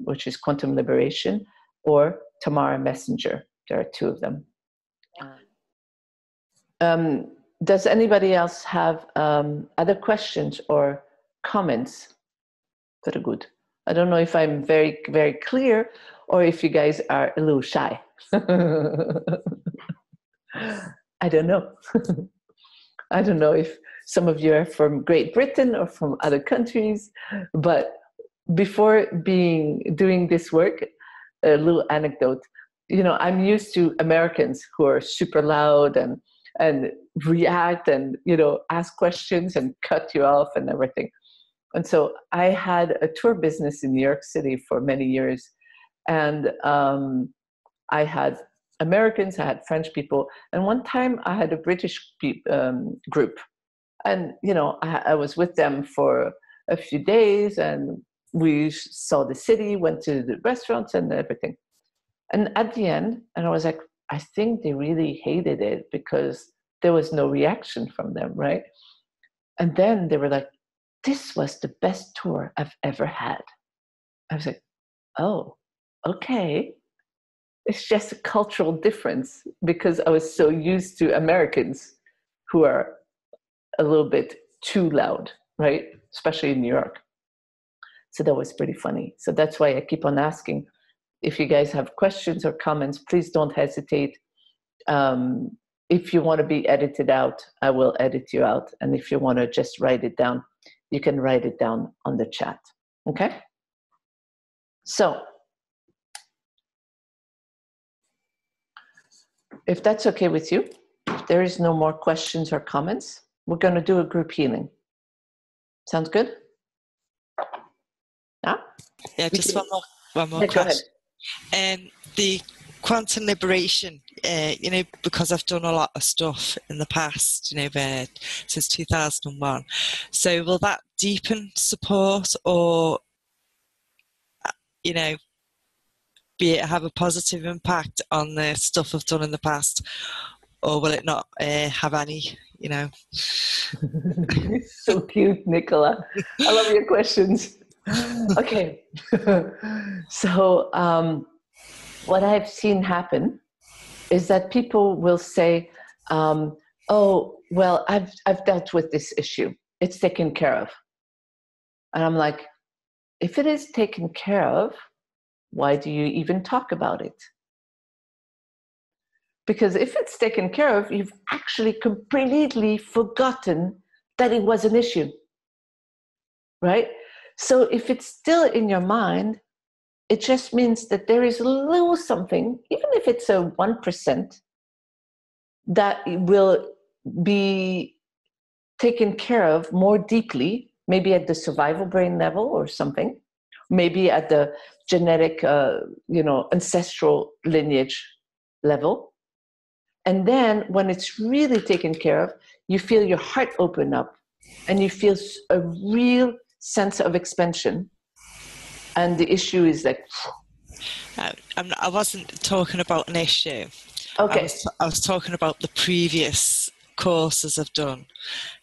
[SPEAKER 1] which is Quantum Liberation, or Tamara Messenger. There are two of them. Does anybody else have other questions or comments? Very good. I don't know if I'm very, very clear or if you guys are a little shy. I don't know. I don't know if some of you are from Great Britain or from other countries, but before doing this work, a little anecdote. I'm used to Americans who are super loud and react and, ask questions and cut you off and everything. And so I had a tour business in New York City for many years. And I had Americans, I had French people. And one time I had a British group. And, I was with them for a few days and we saw the city, went to the restaurants and everything. And at the end, and I was like, I think they really hated it because there was no reaction from them, right? And then they were like, this was the best tour I've ever had. I was like, oh, okay. It's just a cultural difference because I was so used to Americans who are a little bit too loud, right? Especially in New York. So that was pretty funny. So that's why I keep on asking. If you guys have questions or comments, please don't hesitate. If you want to be edited out, I will edit you out. And if you want to just write it down, you can write it down on the chat. Okay? So, if that's okay with you, if there is no more questions or comments, we're going to do a group healing. Sounds good?
[SPEAKER 2] Yeah, just one more question. The quantum liberation, because I've done a lot of stuff in the past, since 2001. So will that deepen support or, have a positive impact on the stuff I've done in the past? Or will it not have any,
[SPEAKER 1] So cute, Nicola. I love your questions. Okay. So what I've seen happen is that people will say, oh, well, I've dealt with this issue. It's taken care of. And I'm like, if it is taken care of, why do you even talk about it? Because if it's taken care of, you've actually completely forgotten that it was an issue, right? So if it's still in your mind, it just means that there is a little something, even if it's a 1%, that will be taken care of more deeply, maybe at the survival brain level or something, maybe at the genetic, ancestral lineage level. And then when it's really taken care of, you feel your heart open up and you feel a real sense of expansion. And the issue is like...
[SPEAKER 2] I wasn't talking about an issue.
[SPEAKER 1] Okay.
[SPEAKER 2] I was talking about the previous courses I've done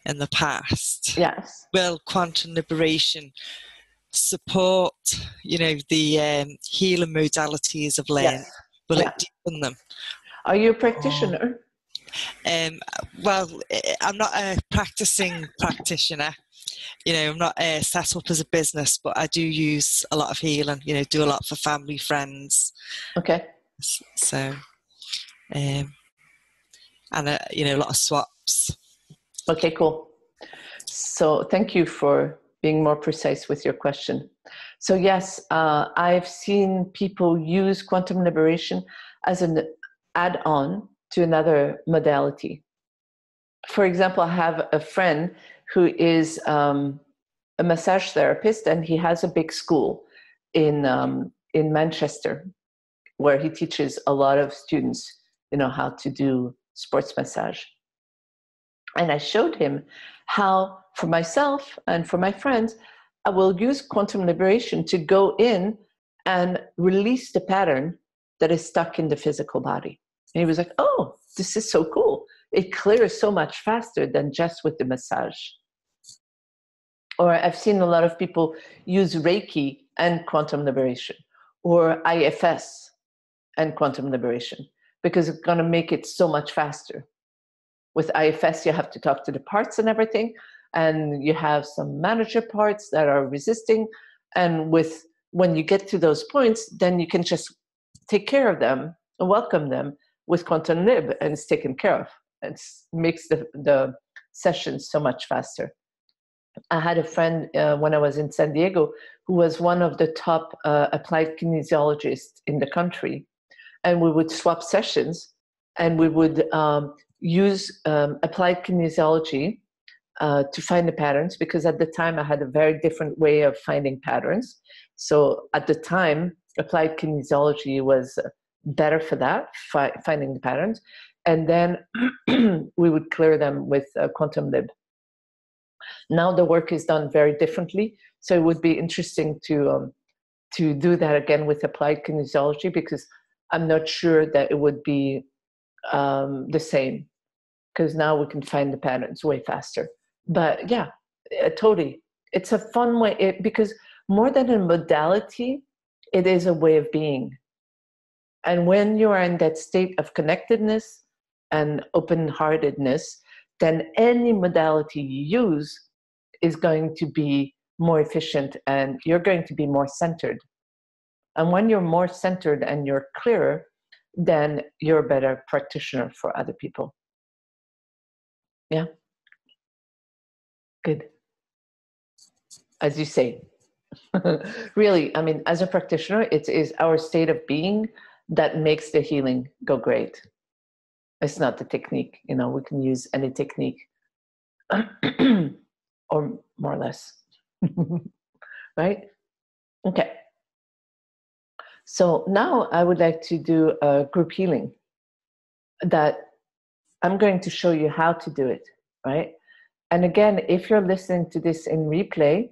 [SPEAKER 2] in the past.
[SPEAKER 1] Yes.
[SPEAKER 2] Will quantum liberation support, the healing modalities of learning?
[SPEAKER 1] Yes.
[SPEAKER 2] Will it deepen them?
[SPEAKER 1] Are you a practitioner?
[SPEAKER 2] Well, I'm not a practicing practitioner. I'm not set up as a business, but I do use a lot of healing, do a lot for family, friends.
[SPEAKER 1] Okay.
[SPEAKER 2] So, and, a lot of swaps.
[SPEAKER 1] Okay, cool. So thank you for being more precise with your question. So yes, I've seen people use quantum liberation as an add-on to another modality. For example, I have a friend who is a massage therapist, and he has a big school in Manchester, where he teaches a lot of students, how to do sports massage. And I showed him how, for myself and for my friends, I will use quantum liberation to go in and release the pattern that is stuck in the physical body. And he was like, oh, this is so cool. It clears so much faster than just with the massage. Or I've seen a lot of people use Reiki and quantum liberation, or IFS and quantum liberation, because it's going to make it so much faster. With IFS, you have to talk to the parts and everything, and you have some manager parts that are resisting. And when you get to those points, then you can just take care of them and welcome them with quantum lib, and it's taken care of. It makes the sessions so much faster. I had a friend when I was in San Diego who was one of the top applied kinesiologists in the country. And we would swap sessions, and we would use applied kinesiology to find the patterns, because at the time I had a very different way of finding patterns. So at the time, applied kinesiology was better for that, finding the patterns. And then we would clear them with quantum lib. Now the work is done very differently. So it would be interesting to do that again with applied kinesiology, because I'm not sure that it would be the same, because now we can find the patterns way faster. But yeah, totally. It's a fun way, because more than a modality, it is a way of being. And when you are in that state of connectedness and open-heartedness, then any modality you use is going to be more efficient, and you're going to be more centered. And when you're more centered and you're clearer, then you're a better practitioner for other people. Yeah? Good. As you say. Really, I mean, as a practitioner, it is our state of being that makes the healing go great. It's not the technique. We can use any technique. Or more or less. Right? Okay. So now I would like to do a group healing that I'm going to show you how to do it, right? And again, if you're listening to this in replay,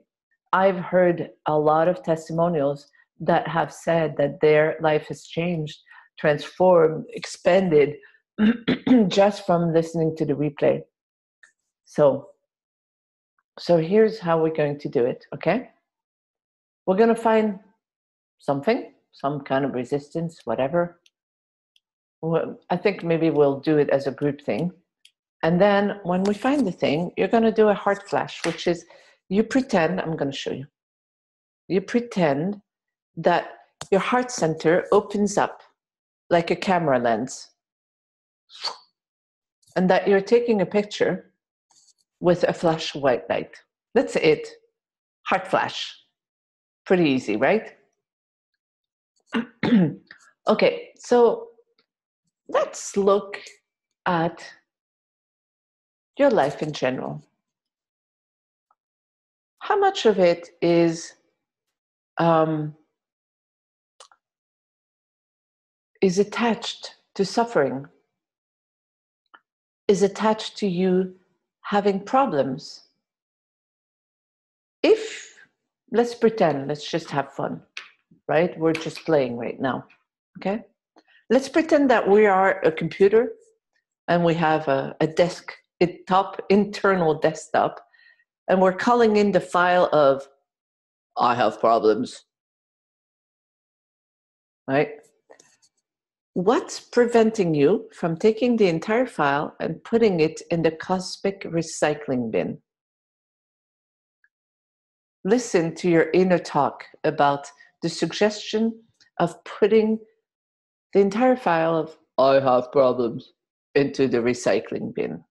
[SPEAKER 1] I've heard a lot of testimonials that have said that their life has changed, transformed, expanded just from listening to the replay. So here's how we're going to do it, okay? We're going to find something, some kind of resistance, whatever. Well, I think maybe we'll do it as a group thing. And then when we find the thing, you're going to do a heart flash, which is you pretend, I'm going to show you. You pretend that your heart center opens up like a camera lens, and that you're taking a picture with a flash of white light. That's it. Heart flash. Pretty easy, right? Okay, so let's look at your life in general. How much of it is attached to suffering? Is attached to you having problems? If, let's pretend, let's just have fun, right? We're just playing right now, okay? Let's pretend that we are a computer and we have a top internal desktop, and we're calling in the file of, I have problems, right? What's preventing you from taking the entire file and putting it in the cosmic recycling bin? Listen to your inner talk about the suggestion of putting the entire file of, I have problems, into the recycling bin.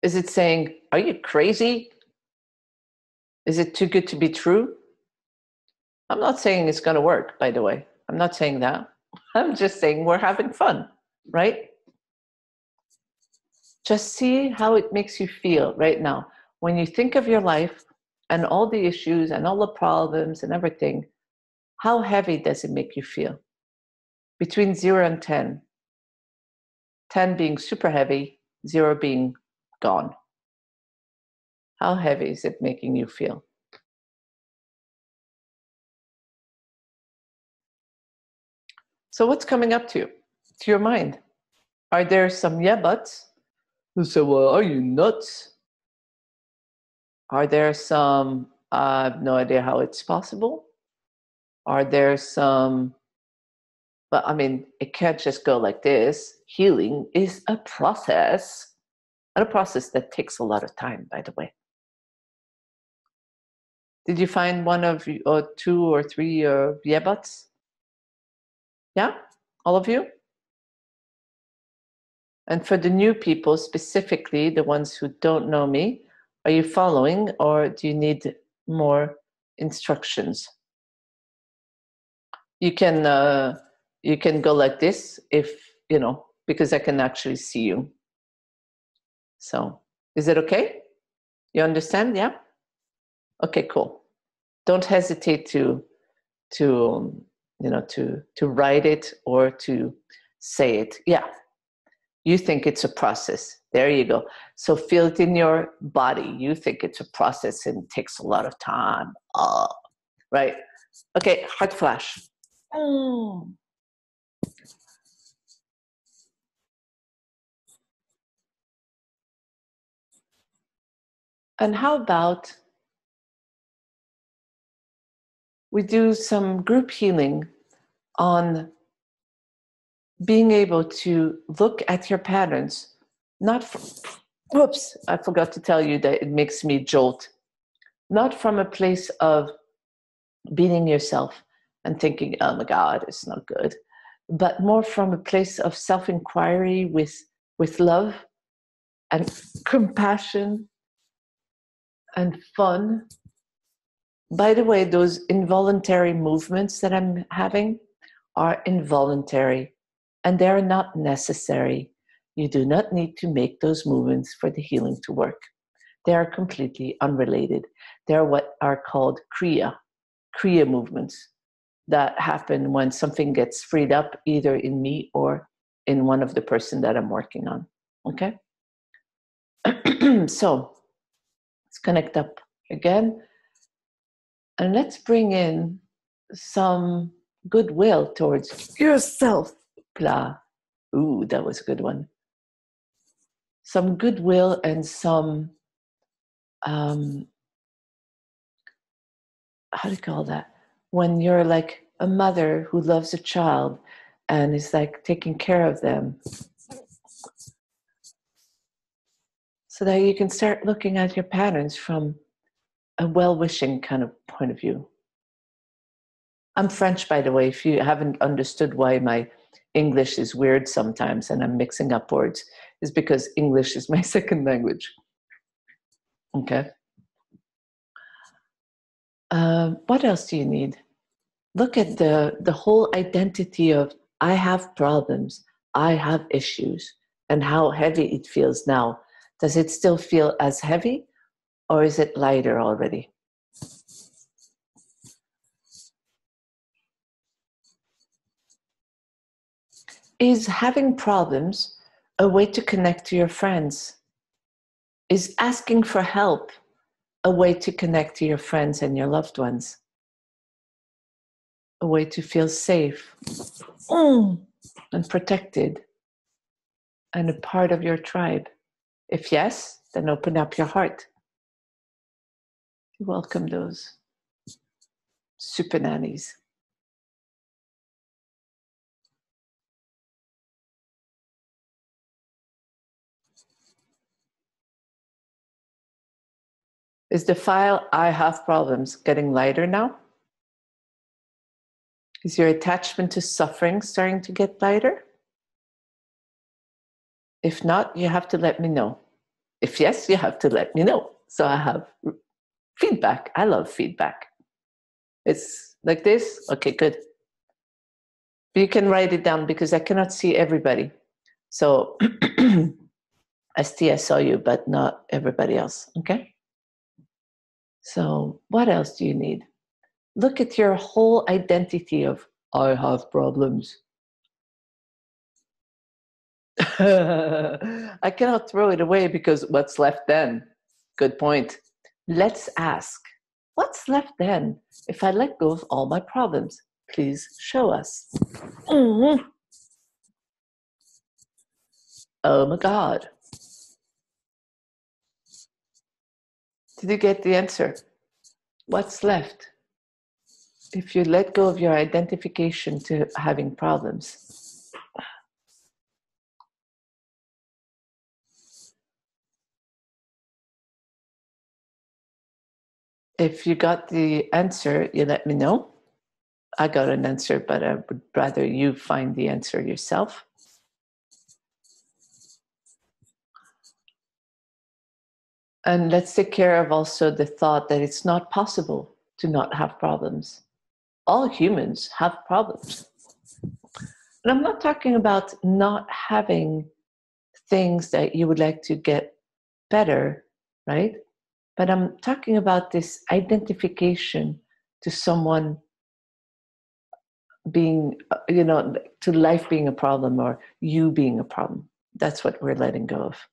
[SPEAKER 1] Is it saying, are you crazy? Is it too good to be true? I'm not saying it's going to work, by the way. I'm not saying that. I'm just saying we're having fun, right? Just see how it makes you feel right now. When you think of your life and all the issues and all the problems and everything, how heavy does it make you feel? Between 0 and 10. 10 being super heavy, 0 being gone. How heavy is it making you feel? So what's coming up to your mind? Are there some yeah buts who say, well, are you nuts? Are there some, I have no idea how it's possible? Are there some, but I mean, it can't just go like this. Healing is a process, and a process that takes a lot of time, by the way. Did you find one of you, or 2 or 3 yeah buts? Yeah? All of you? And for the new people, specifically the ones who don't know me, are you following, or do you need more instructions? You can go like this if, because I can actually see you. So is it okay? You understand? Yeah? Okay, cool. Don't hesitate to write it or to say it. Yeah. You think it's a process. There you go. So feel it in your body. You think it's a process and it takes a lot of time. Right. Okay, heart flash. And how about we do some group healing on being able to look at your patterns, whoops, I forgot to tell you that it makes me jolt, not from a place of beating yourself and thinking, oh my God, it's not good, but more from a place of self-inquiry with love and compassion and fun. By the way, those involuntary movements that I'm having are involuntary and they're not necessary. You do not need to make those movements for the healing to work. They are completely unrelated. They're what are called Kriya movements that happen when something gets freed up either in me or in one of the person that I'm working on. Okay? So let's connect up again. And let's bring in some goodwill towards yourself. Blah. Ooh, that was a good one. Some goodwill and some, how do you call that? when you're like a mother who loves a child and is like taking care of them, so that you can start looking at your patterns from a well-wishing kind of point of view. I'm French, by the way, if you haven't understood why my English is weird sometimes and I'm mixing up words, is because English is my second language. Okay. What else do you need? Look at the whole identity of I have problems, I have issues, and how heavy it feels now. Does it still feel as heavy, or is it lighter already? Is having problems a way to connect to your friends? Is asking for help a way to connect to your friends and your loved ones? A way to feel safe and protected and a part of your tribe? If yes, then open up your heart. Welcome those super nannies. Is the file I have problems getting lighter now? Is your attachment to suffering starting to get lighter? If not, you have to let me know. If yes, you have to let me know. So I have feedback. I love feedback. It's like this. Okay, good. You can write it down because I cannot see everybody. So ST, I saw you, but not everybody else. Okay? So what else do you need? Look at your whole identity of I have problems. I cannot throw it away because what's left then? Good point. Let's ask, what's left then if I let go of all my problems? Please show us. Mm-hmm. Oh my God. Did you get the answer? What's left if you let go of your identification to having problems? If you got the answer, you let me know. I got an answer, but I would rather you find the answer yourself. And let's take care of also the thought that it's not possible to not have problems. All humans have problems. And I'm not talking about not having things that you would like to get better, right? But I'm talking about this identification to someone being, to life being a problem or you being a problem. That's what we're letting go of.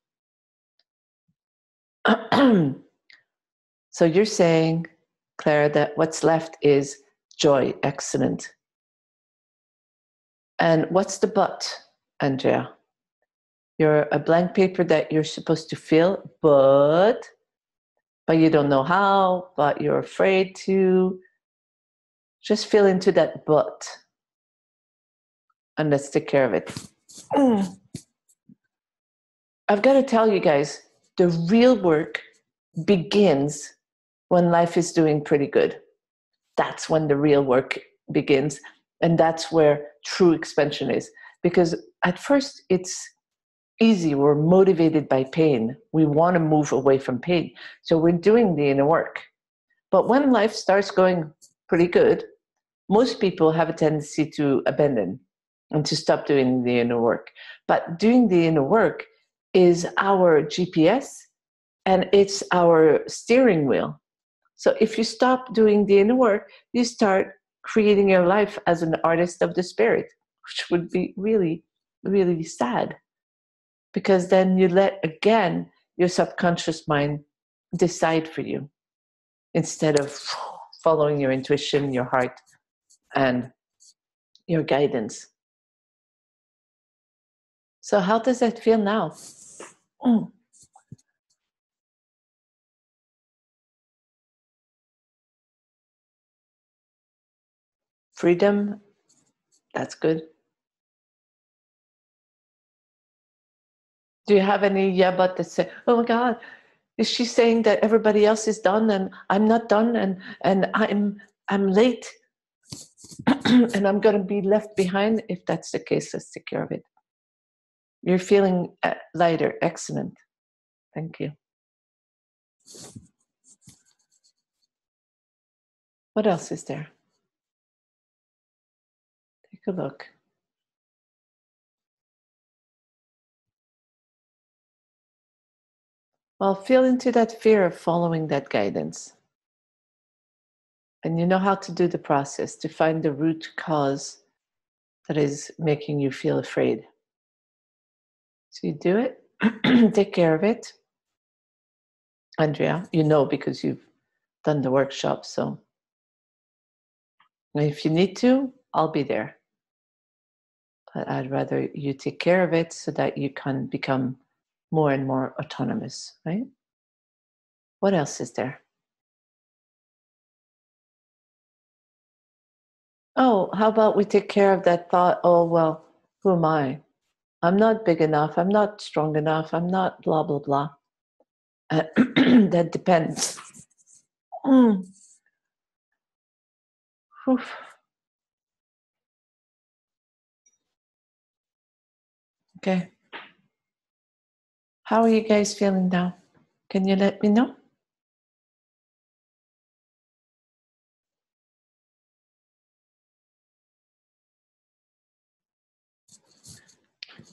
[SPEAKER 1] So you're saying, Claire, that what's left is joy. Excellent. And what's the but, Andrea? You're a blank paper that you're supposed to fill, but you don't know how, but you're afraid to. Just fill into that but. And let's take care of it. I've got to tell you guys, the real work begins when life is doing pretty good. That's when the real work begins. And that's where true expansion is. Because at first it's easy. We're motivated by pain. We want to move away from pain. So we're doing the inner work. But when life starts going pretty good, most people have a tendency to abandon and to stop doing the inner work. But doing the inner work is our GPS and it's our steering wheel. So if you stop doing the inner work, you start creating your life as an artist of the spirit, which would be really, really sad. Because then you let, again, your subconscious mind decide for you instead of following your intuition, your heart, and your guidance. So how does that feel now? freedom. That's good. Do you have any yeah but that say, oh my God, is she saying that everybody else is done and I'm not done and I'm late and I'm going to be left behind? If that's the case, let's take care of it. You're feeling lighter. Excellent. Thank you. What else is there? Take a look. Well, feel into that fear of following that guidance. And you know how to do the process to find the root cause that is making you feel afraid. So you do it, take care of it. Andrea, you know because you've done the workshop. So if you need to, I'll be there. But I'd rather you take care of it so that you can become more and more autonomous, right? What else is there? Oh, how about we take care of that thought, oh, well, who am I? I'm not big enough. I'm not strong enough. I'm not blah, blah, blah. That depends. Okay. How are you guys feeling now? Can you let me know?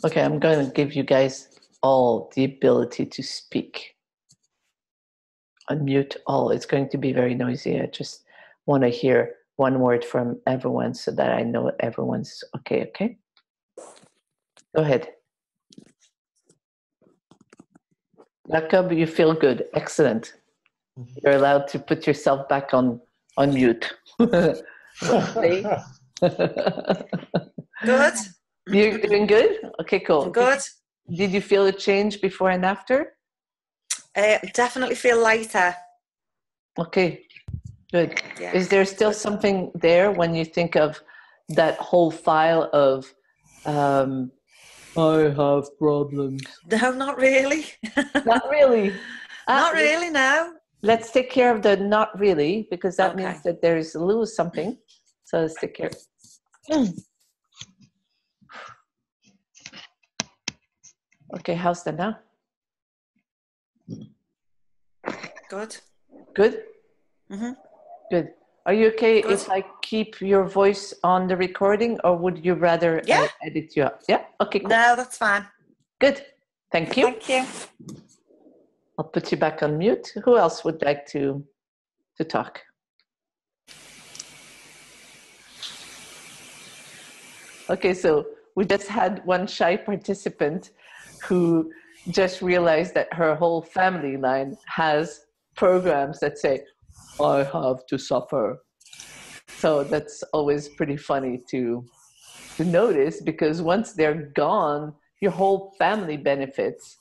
[SPEAKER 1] Okay, I'm going to give you guys all the ability to speak. Unmute all. It's going to be very noisy. I just want to hear one word from everyone so that I know everyone's okay, okay? Go ahead. Jacob, you feel good. Excellent. You're allowed to put yourself back on mute.
[SPEAKER 5] Good.
[SPEAKER 1] You're doing good? Okay, cool.
[SPEAKER 5] Good.
[SPEAKER 1] Did you feel a change before and after?
[SPEAKER 5] Definitely feel lighter.
[SPEAKER 1] Okay, good.
[SPEAKER 5] Yeah.
[SPEAKER 1] Is there still something there when you think of that whole file of I have problems?
[SPEAKER 5] No, not really.
[SPEAKER 1] Not really.
[SPEAKER 5] Not really, no.
[SPEAKER 1] Let's take care of the not really, because that
[SPEAKER 5] Okay.
[SPEAKER 1] means that there's a little something. So let's take care. Okay, how's that now?
[SPEAKER 5] Good.
[SPEAKER 1] Good?
[SPEAKER 5] Mm-hmm.
[SPEAKER 1] Good. Are you okay
[SPEAKER 5] Good.
[SPEAKER 1] if I keep your voice on the recording, or would you rather edit you up? Yeah? Okay, cool.
[SPEAKER 5] No, that's fine.
[SPEAKER 1] Good. Thank you.
[SPEAKER 5] Thank you.
[SPEAKER 1] I'll put you back on mute. Who else would like to talk? Okay, so we just had one shy participant who just realized that her whole family line has programs that say, I have to suffer. So that's always pretty funny to notice, because once they're gone, your whole family benefits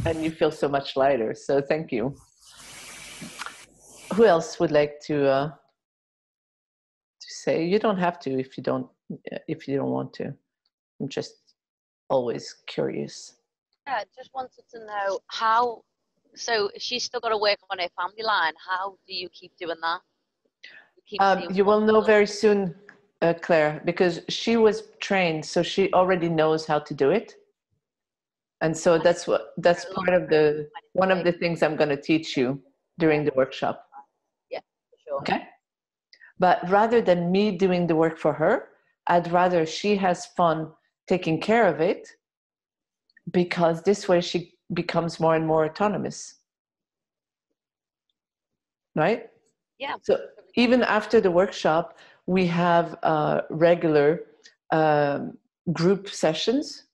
[SPEAKER 1] and you feel so much lighter. So thank you. Who else would like to say? You don't have to if you don't want to. I'm just always curious.
[SPEAKER 4] Yeah, just wanted to know how. So she's still got to work on her family line. How do you keep doing that?
[SPEAKER 1] You will know very soon, Claire, because she was trained, so she already knows how to do it. And so that's part of one of the things I'm going to teach you during the workshop.
[SPEAKER 4] Yeah, for sure.
[SPEAKER 1] Okay. But rather than me doing the work for her, I'd rather she has fun taking care of it, because this way she becomes more and more autonomous. Right?
[SPEAKER 4] Yeah.
[SPEAKER 1] So even after the workshop, we have regular group sessions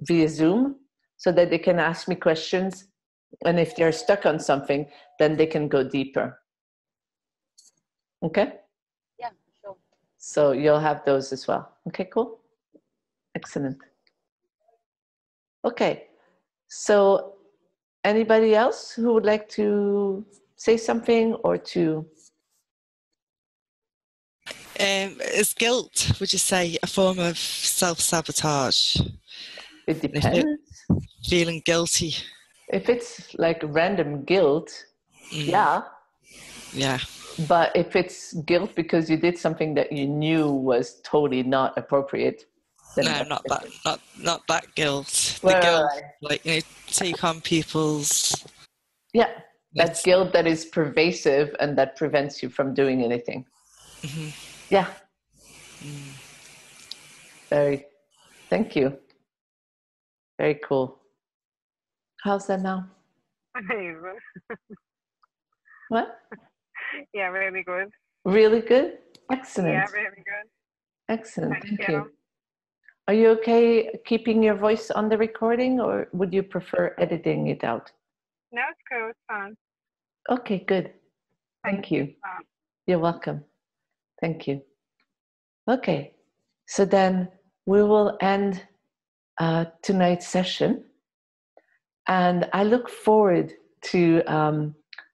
[SPEAKER 1] via Zoom, so that they can ask me questions. And if they're stuck on something, then they can go deeper. Okay?
[SPEAKER 4] Yeah, for sure.
[SPEAKER 1] So you'll have those as well. Okay, cool. Excellent. Okay. So anybody else who would like to say something or to...
[SPEAKER 2] Is guilt, would you say, a form of self-sabotage?
[SPEAKER 1] It depends.
[SPEAKER 2] Feeling guilty.
[SPEAKER 1] If it's like random guilt, yeah.
[SPEAKER 2] Yeah.
[SPEAKER 1] But if it's guilt because you did something that you knew was totally not appropriate, then
[SPEAKER 2] No, not that guilt.
[SPEAKER 1] Right,
[SPEAKER 2] The guilt,
[SPEAKER 1] right.
[SPEAKER 2] like, you know, take on people's.
[SPEAKER 1] Yeah, that guilt that is pervasive and that prevents you from doing anything.
[SPEAKER 2] Mm-hmm.
[SPEAKER 1] Yeah. Thank you. Very cool. How's that now?
[SPEAKER 6] Amazing.
[SPEAKER 1] What?
[SPEAKER 6] Yeah, really good.
[SPEAKER 1] Really good? Excellent.
[SPEAKER 6] Yeah, really good.
[SPEAKER 1] Excellent. Thank
[SPEAKER 6] you.
[SPEAKER 1] you. Are you okay keeping your voice on the recording, or would you prefer editing it out?
[SPEAKER 6] No, it's cool. It's fun.
[SPEAKER 1] Okay, good. Thank you. You're welcome. Thank you. Okay, so then we will end tonight's session. And I look forward to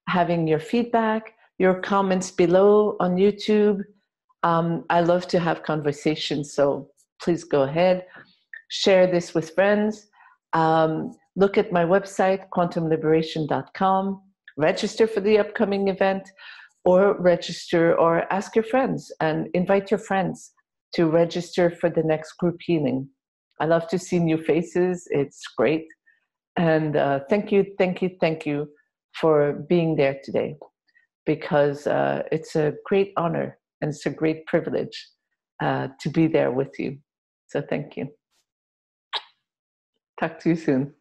[SPEAKER 1] having your feedback, your comments below on YouTube. I love to have conversations, so please go ahead. Share this with friends. Look at my website, quantumliberation.com. Register for the upcoming event, or register or ask your friends and invite your friends to register for the next group healing. I love to see new faces. It's great. And thank you for being there today, because it's a great honor and it's a great privilege to be there with you. So thank you. Talk to you soon.